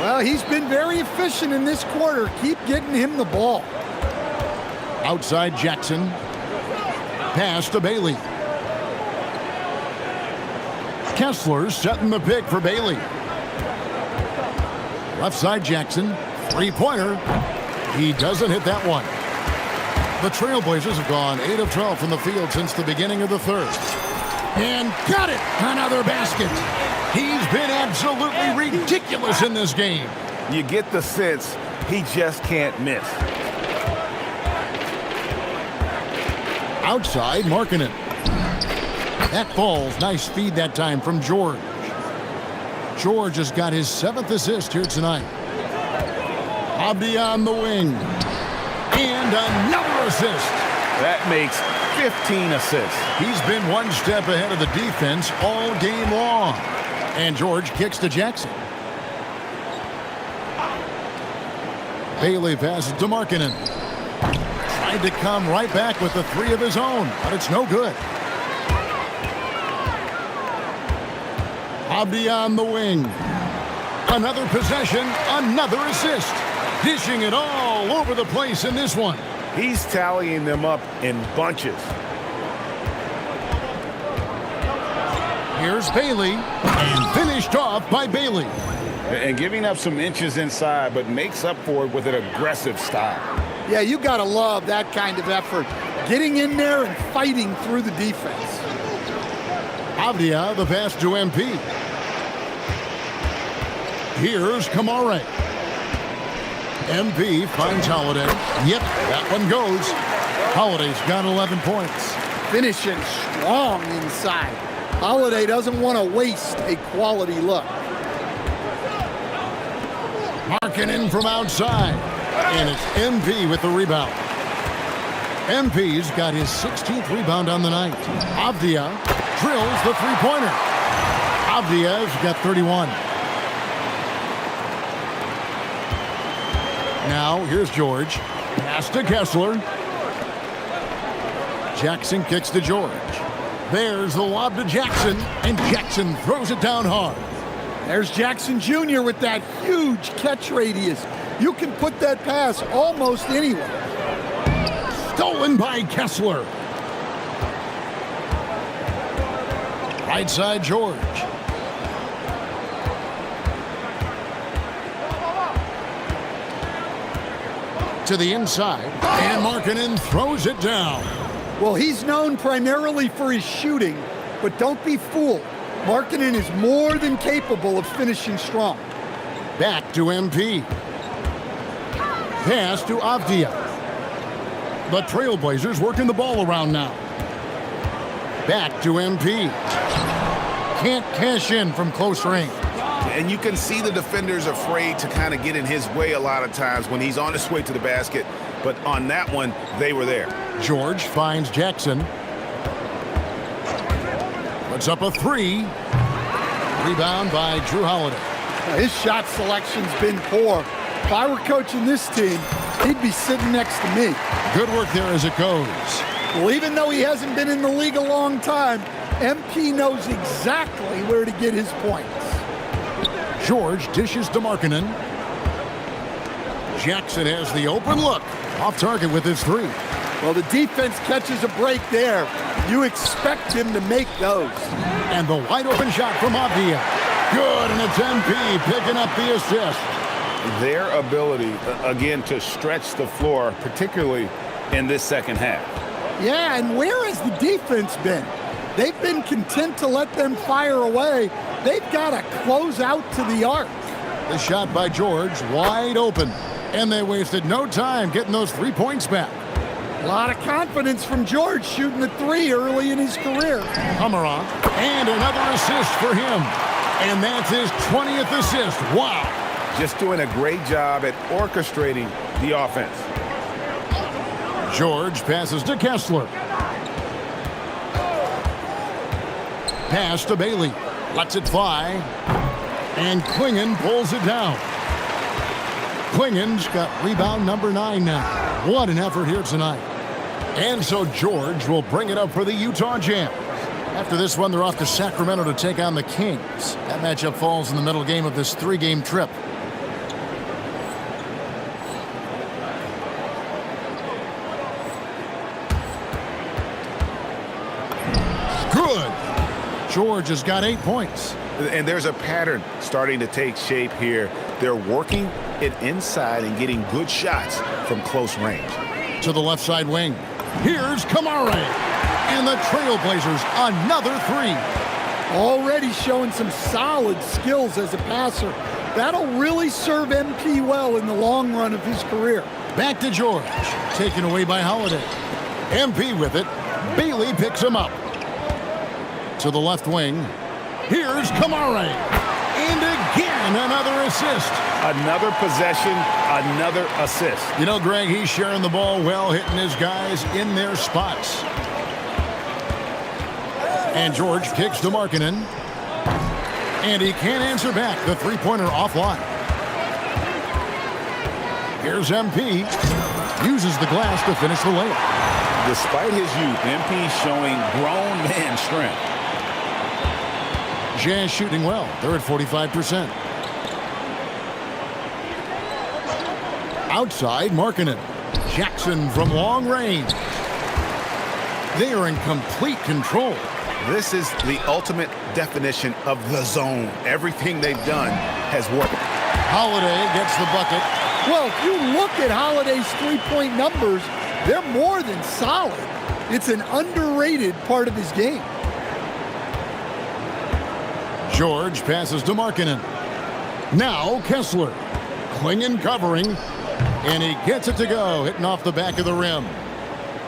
Speaker 17: Well, he's been very efficient in this quarter. Keep getting him the ball.
Speaker 15: Outside Jackson. Pass to Bailey. Kessler setting the pick for Bailey. Left side Jackson. Three-pointer. He doesn't hit that one. The Trailblazers have gone 8 of 12 from the field since the beginning of the third. And got it! Another basket. He's been absolutely ridiculous in this game.
Speaker 7: You get the sense he just can't miss.
Speaker 15: Outside, Markkanen. That falls. Nice feed that time from George. George has got his 7th assist here tonight. Avdia on the wing. And another assist.
Speaker 7: That makes 15 assists.
Speaker 15: He's been one step ahead of the defense all game long. And George kicks to Jackson. Bailey passes to Markkanen. Tried to come right back with the 3 of his own, but it's no good. Avdia on the wing. Another possession, another assist. Dishing it all over the place in this one.
Speaker 7: He's tallying them up in bunches.
Speaker 15: Here's Bailey, and finished off by Bailey.
Speaker 14: And giving up some inches inside, but makes up for it with an aggressive style.
Speaker 17: Yeah, you got to love that kind of effort. Getting in there and fighting through the defense.
Speaker 15: Avdia, the pass to MP. Here's Kamare. MP finds Holiday. Yep, that one goes. Holiday's got 11 points.
Speaker 17: Finishing strong inside. Holiday doesn't want to waste a quality look.
Speaker 15: Markkanen from outside. And it's MP with the rebound. MP's got his 16th rebound on the night. Avdia drills the three-pointer. Avdia's got 31. Now, here's George. Pass to Kessler. Jackson kicks to George. There's the lob to Jackson, and Jackson throws it down hard.
Speaker 17: There's Jackson Jr. with that huge catch radius. You can put that pass almost anywhere.
Speaker 15: Stolen by Kessler. Right side, George. To the inside, and Markkanen throws it down.
Speaker 17: Well, he's known primarily for his shooting, but don't be fooled. Markkanen is more than capable of finishing strong.
Speaker 15: Back to MP. Pass to Avdia. The Trailblazers working the ball around now. Back to MP. Can't cash in from close range.
Speaker 7: And you can see the defenders afraid to kind of get in his way a lot of times when he's on his way to the basket. But on that one, they were there.
Speaker 15: George finds Jackson. Puts up a 3. Rebound by Drew Holiday.
Speaker 17: His shot selection's been poor. If I were coaching this team, he'd be sitting next to me.
Speaker 15: Good work there as it goes.
Speaker 17: Well, even though he hasn't been in the league a long time, MP knows exactly where to get his points.
Speaker 15: George dishes to Markkanen. Jackson has the open look. Off target with his 3.
Speaker 17: Well, the defense catches a break there. You expect him to make those.
Speaker 15: And the wide open shot from Avdia. Good, and it's MP picking up the assist.
Speaker 16: Their ability, again, to stretch the floor, particularly in this second half.
Speaker 17: Yeah, and where has the defense been? They've been content to let them fire away. They've got to close out to the arc.
Speaker 15: The shot by George, wide open. And they wasted no time getting those 3 points back.
Speaker 17: A lot of confidence from George shooting the three early in his career.
Speaker 15: Humaroff, and another assist for him. And that's his 20th assist. Wow.
Speaker 16: Just doing a great job at orchestrating the offense.
Speaker 15: George passes to Kessler. Pass to Bailey. Lets it fly. And Klingon pulls it down. Klingon's got rebound number 9 now. What an effort here tonight. And so George will bring it up for the Utah Jazz. After this one, they're off to Sacramento to take on the Kings. That matchup falls in the middle game of this 3-game trip. Good. George has got 8 points.
Speaker 16: And there's a pattern starting to take shape here. They're working it inside and getting good shots from close range.
Speaker 15: To the left side wing. Here's Kamara. And the Trailblazers, another 3.
Speaker 17: Already showing some solid skills as a passer. That'll really serve MP well in the long run of his career.
Speaker 15: Back to George. Taken away by Holiday. MP with it. Bailey picks him up. To the left wing. Here's Kamara. And again, another assist.
Speaker 16: Another possession, another assist.
Speaker 15: You know, Greg, he's sharing the ball well, hitting his guys in their spots. And George kicks to Markkanen. And he can't answer back. The three-pointer offline. Here's MP. Uses the glass to finish the layup.
Speaker 16: Despite his youth, MP showing grown man strength.
Speaker 15: Jazz shooting well. They're at 45%. Outside, Markkanen. Jackson from long range. They are in complete control.
Speaker 16: This is the ultimate definition of the zone. Everything they've done has worked.
Speaker 15: Holiday gets the bucket.
Speaker 17: Well, if you look at Holiday's three-point numbers, they're more than solid. It's an underrated part of his game.
Speaker 15: George passes to Markkanen. Now Kessler. Klingon covering. And he gets it to go, hitting off the back of the rim.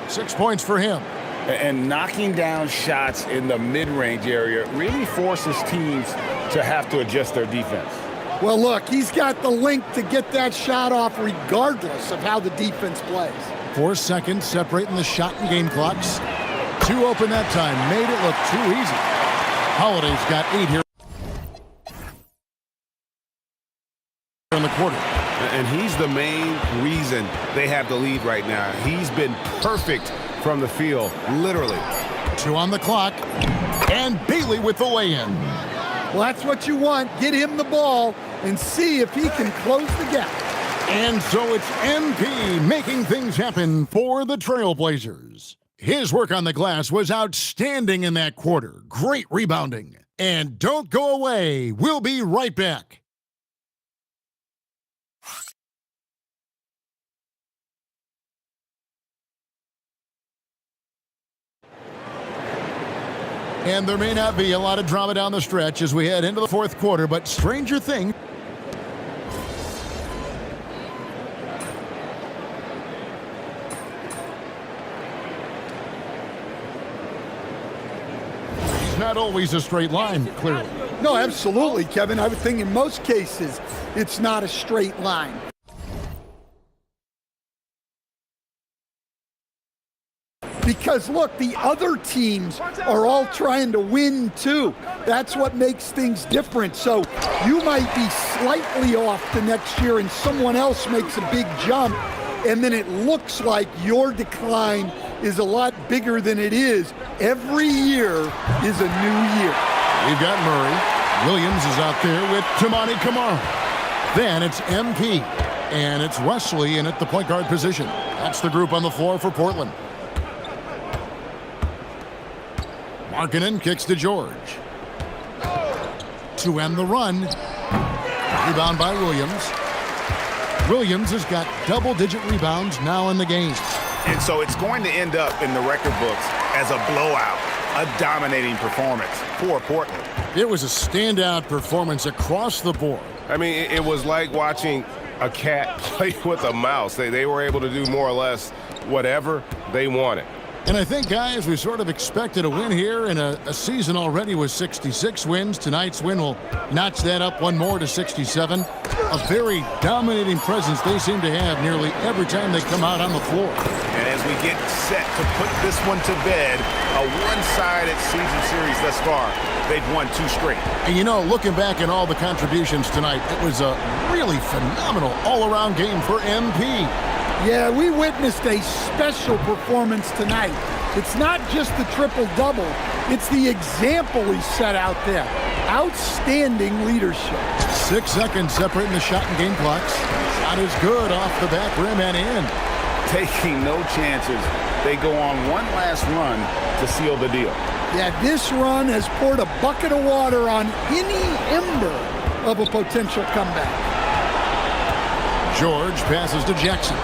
Speaker 15: 6 points for him.
Speaker 16: And knocking down shots in the mid-range area really forces teams to have to adjust their defense.
Speaker 17: Well, look, he's got the length to get that shot off regardless of how the defense plays.
Speaker 15: 4 seconds separating the shot and game clocks. 2 open that time. Made it look too easy. Holiday's got 8 here in the quarter.
Speaker 16: And he's the main reason they have the lead right now. He's been perfect from the field, literally.
Speaker 15: 2 on the clock. And Bailey with the lay-in.
Speaker 17: Well, that's what you want. Get him the ball and see if he can close the gap.
Speaker 15: And so it's MP making things happen for the Trailblazers. His work on the glass was outstanding in that quarter. Great rebounding. And don't go away. We'll be right back. And there may not be a lot of drama down the stretch as we head into the fourth quarter, but stranger things. It's not always a straight line, clearly.
Speaker 17: No, absolutely, Kevin. I would think in most cases it's not a straight line. Because, look, the other teams are all trying to win, too. That's what makes things different. So you might be slightly off the next year and someone else makes a big jump, and then it looks like your decline is a lot bigger than it is. Every year is a new year.
Speaker 15: We've got Murray. Williams is out there with Toumani Camara. Then it's MP. And it's Wesley in at the point guard position. That's the group on the floor for Portland. Markkanen kicks to George. to end the run. Rebound by Williams. Williams has got double-digit rebounds now in the game.
Speaker 16: And so it's going to end up in the record books as a blowout, a dominating performance for Portland.
Speaker 15: It was a standout performance across the board.
Speaker 18: I mean, it was like watching a cat play with a mouse. They were able to do more or less whatever they wanted.
Speaker 15: And I think, guys, we sort of expected a win here in a season already with 66 wins. Tonight's win will notch that up one more to 67. A very dominating presence they seem to have nearly every time they come out on the floor.
Speaker 16: And as we get set to put this one to bed, a one-sided season series thus far, they've won 2 straight.
Speaker 15: And you know, looking back at all the contributions tonight, it was a really phenomenal all-around game for MP.
Speaker 17: Yeah, we witnessed a special performance tonight. It's not just the triple-double. It's the example he set out there. Outstanding leadership.
Speaker 15: 6 seconds separating the shot and game clocks. Shot is good off the back rim and in.
Speaker 16: Taking no chances. They go on one last run to seal the deal.
Speaker 17: Yeah, this run has poured a bucket of water on any ember of a potential comeback.
Speaker 15: George passes to Jackson.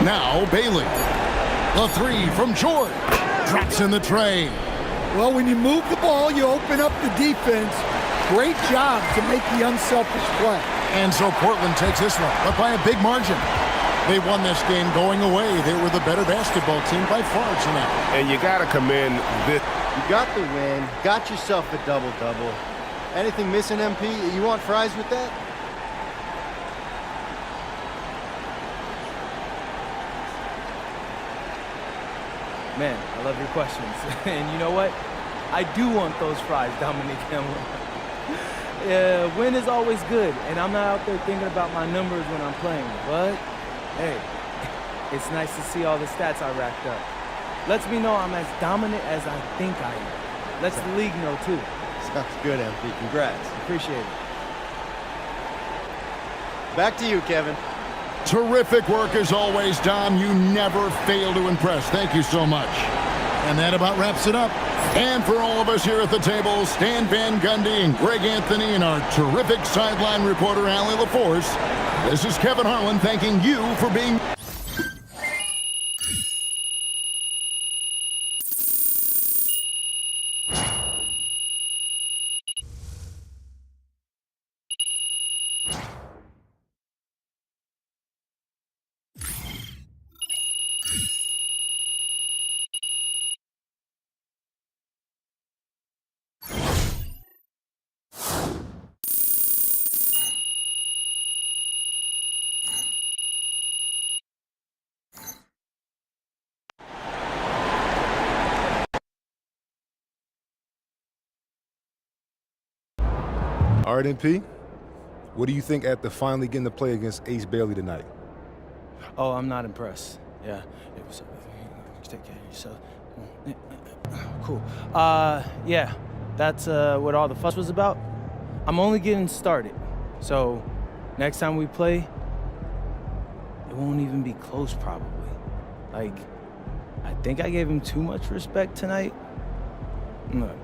Speaker 15: Now Bailey. The 3 from George. Drops in the tray.
Speaker 17: Well, when you move the ball, you open up the defense. Great job to make the unselfish play.
Speaker 15: And so Portland takes this one, but by a big margin. They won this game going away. They were the better basketball team by far tonight.
Speaker 18: And you got to commend this.
Speaker 2: You got the win, got yourself a double-double. Anything missing, MP? You want fries with that?
Speaker 3: Man, I love your questions. And you know what? I do want those fries, Dominic. Yeah, win is always good, and I'm not out there thinking about my numbers when I'm playing. But, hey, it's nice to see all the stats I racked up. Lets me know I'm as dominant as I think I am. Lets the league know, too.
Speaker 2: Sounds good, MP. Congrats.
Speaker 3: Appreciate it.
Speaker 2: Back to you, Kevin.
Speaker 15: Terrific work as always, Dom. You never fail to impress. Thank you so much. And that about wraps it up. And for all of us here at the table, Stan Van Gundy and Greg Anthony and our terrific sideline reporter, Allie LaForce, this is Kevin Harlan thanking you for being...
Speaker 12: All right, MP, what do you think after finally getting to play against Ace Bailey tonight?
Speaker 3: Oh, I'm not impressed. Yeah, it was. Take care of yourself. Cool. Yeah, that's what all the fuss was about. I'm only getting started, so next time we play, it won't even be close, probably. Like, I think I gave him too much respect tonight. Look,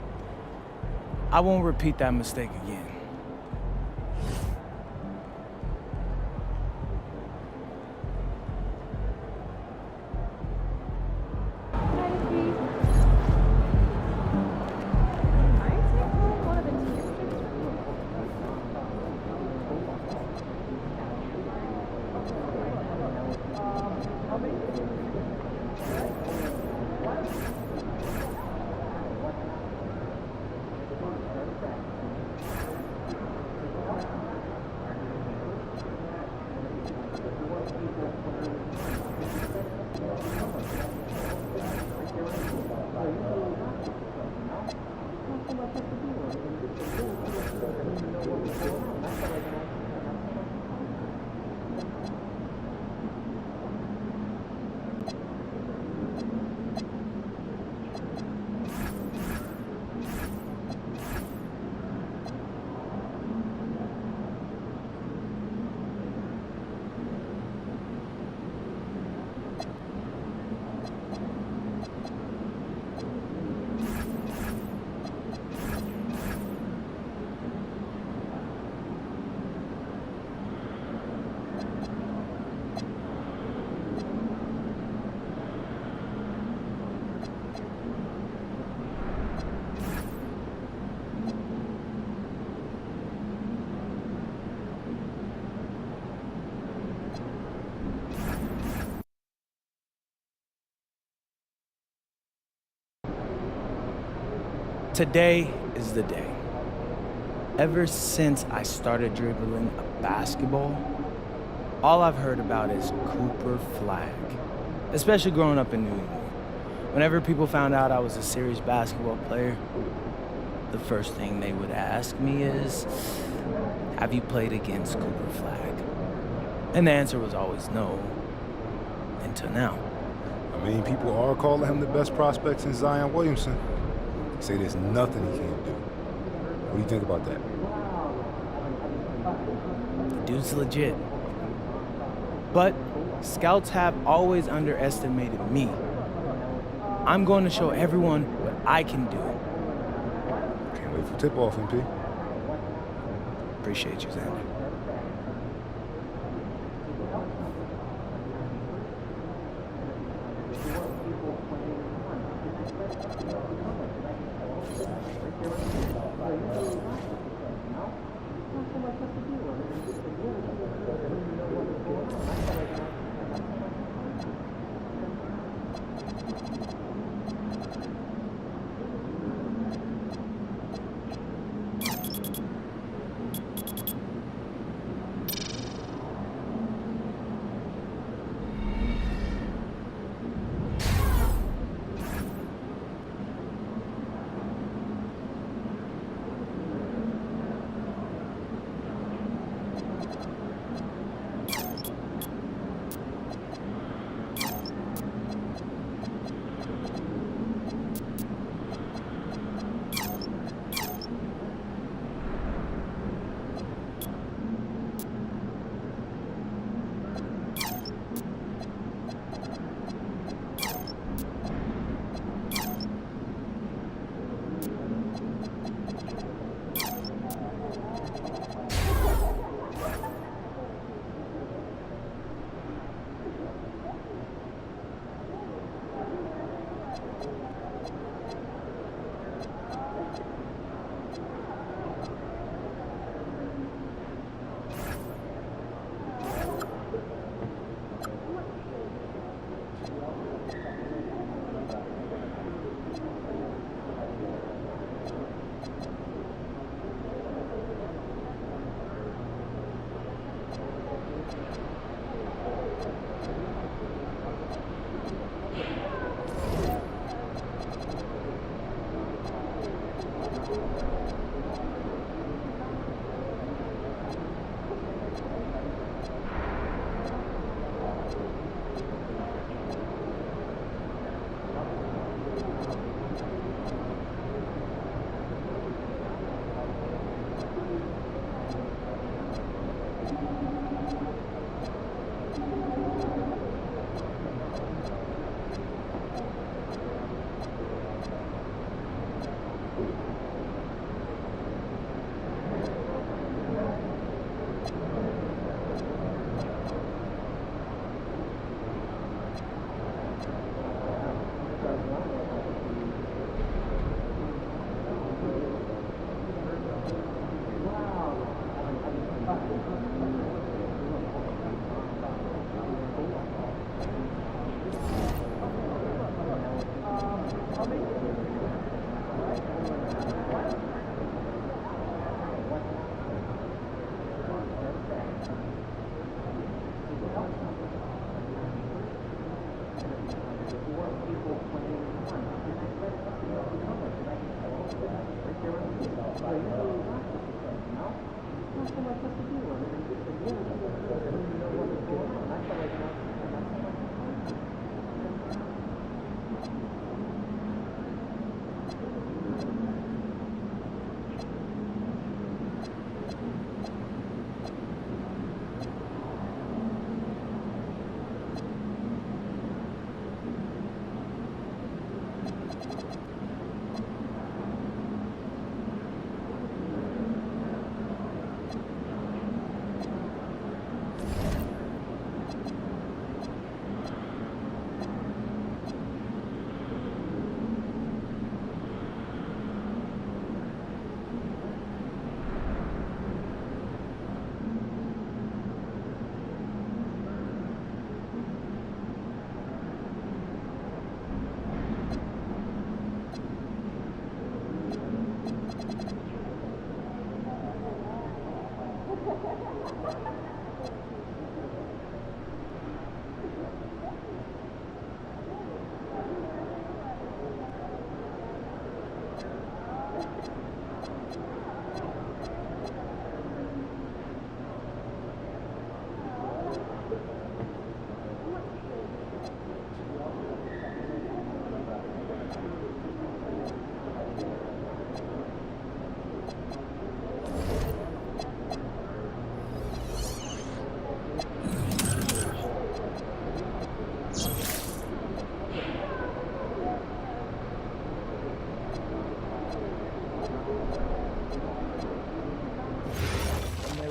Speaker 3: I won't repeat that mistake again. Today is the day. Ever since I started dribbling a basketball, all I've heard about is Cooper Flag, especially growing up in New York. Whenever people found out I was a serious basketball player, the first thing they would ask me is, have you played against Cooper Flag? And the answer was always no, until now.
Speaker 12: I mean, people are calling him the best prospect since Zion Williamson. They say there's nothing he can't do. What do you think about that?
Speaker 3: The dude's legit. But scouts have always underestimated me. I'm going to show everyone what I can do.
Speaker 12: Can't wait for tip-off, MP.
Speaker 3: Appreciate you, Xander.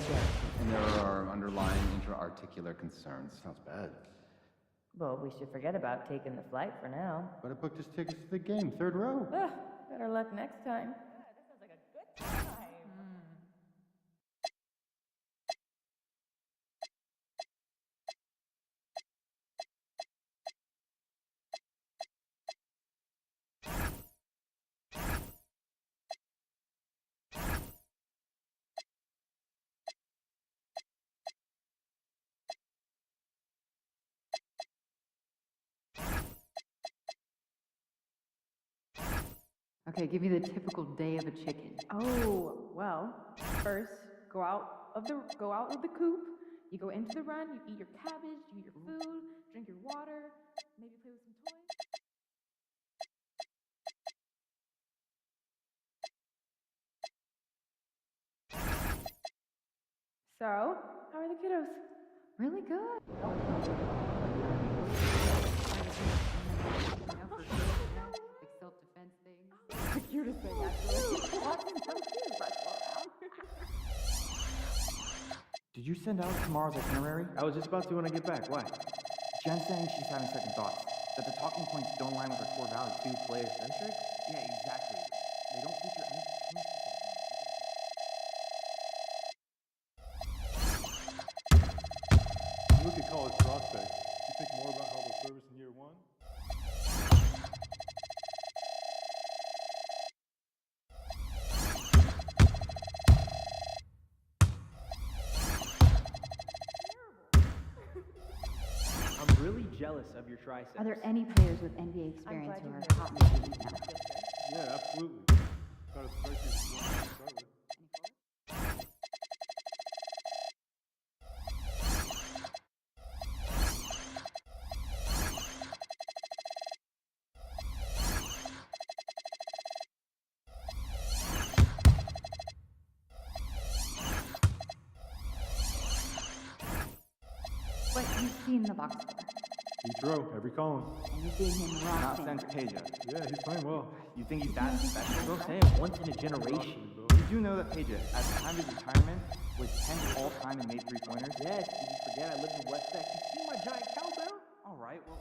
Speaker 3: check.
Speaker 19: And there are underlying intra-articular concerns. Sounds bad.
Speaker 4: Well, we should forget about taking the flight for now.
Speaker 19: But I booked his tickets to the game, third row.
Speaker 4: Better luck next time. That sounds like a good time.
Speaker 20: Okay, give me the typical day of a chicken.
Speaker 21: Oh, well, first go out of the coop. You go into the run, you eat your cabbage, you eat your food, drink your water, maybe play with some toys. So, how are the kiddos?
Speaker 20: Really good. Like self-defense things.
Speaker 21: The cutest thing, actually. Watching them too wrestle around.
Speaker 13: Did you send out tomorrow's itinerary? I was just about to when I get back. Why? Jen's saying she's having second thoughts. That the talking points don't align with her core values. Too player-centric? Yeah, exactly. They don't feature any team.
Speaker 22: You look at college prospects. You think more about how they'll service in year one?
Speaker 13: I'm really jealous of your triceps.
Speaker 20: Are there any players with NBA experience who are top machines now?
Speaker 22: Yeah, absolutely. Got a strike to start with.
Speaker 20: But you've seen the box score.
Speaker 22: Each row, every column.
Speaker 20: And you're seeing him rock
Speaker 13: Not
Speaker 20: in.
Speaker 13: since Peja.
Speaker 22: Yeah, he's playing well.
Speaker 13: You think he's that special? Bro, saying once in a generation. You do know that Peja, at the time of his retirement, was 10th all-time and made three-pointers? Yes, did you forget I lived in West Tech? You see my giant cowbell? All right, well,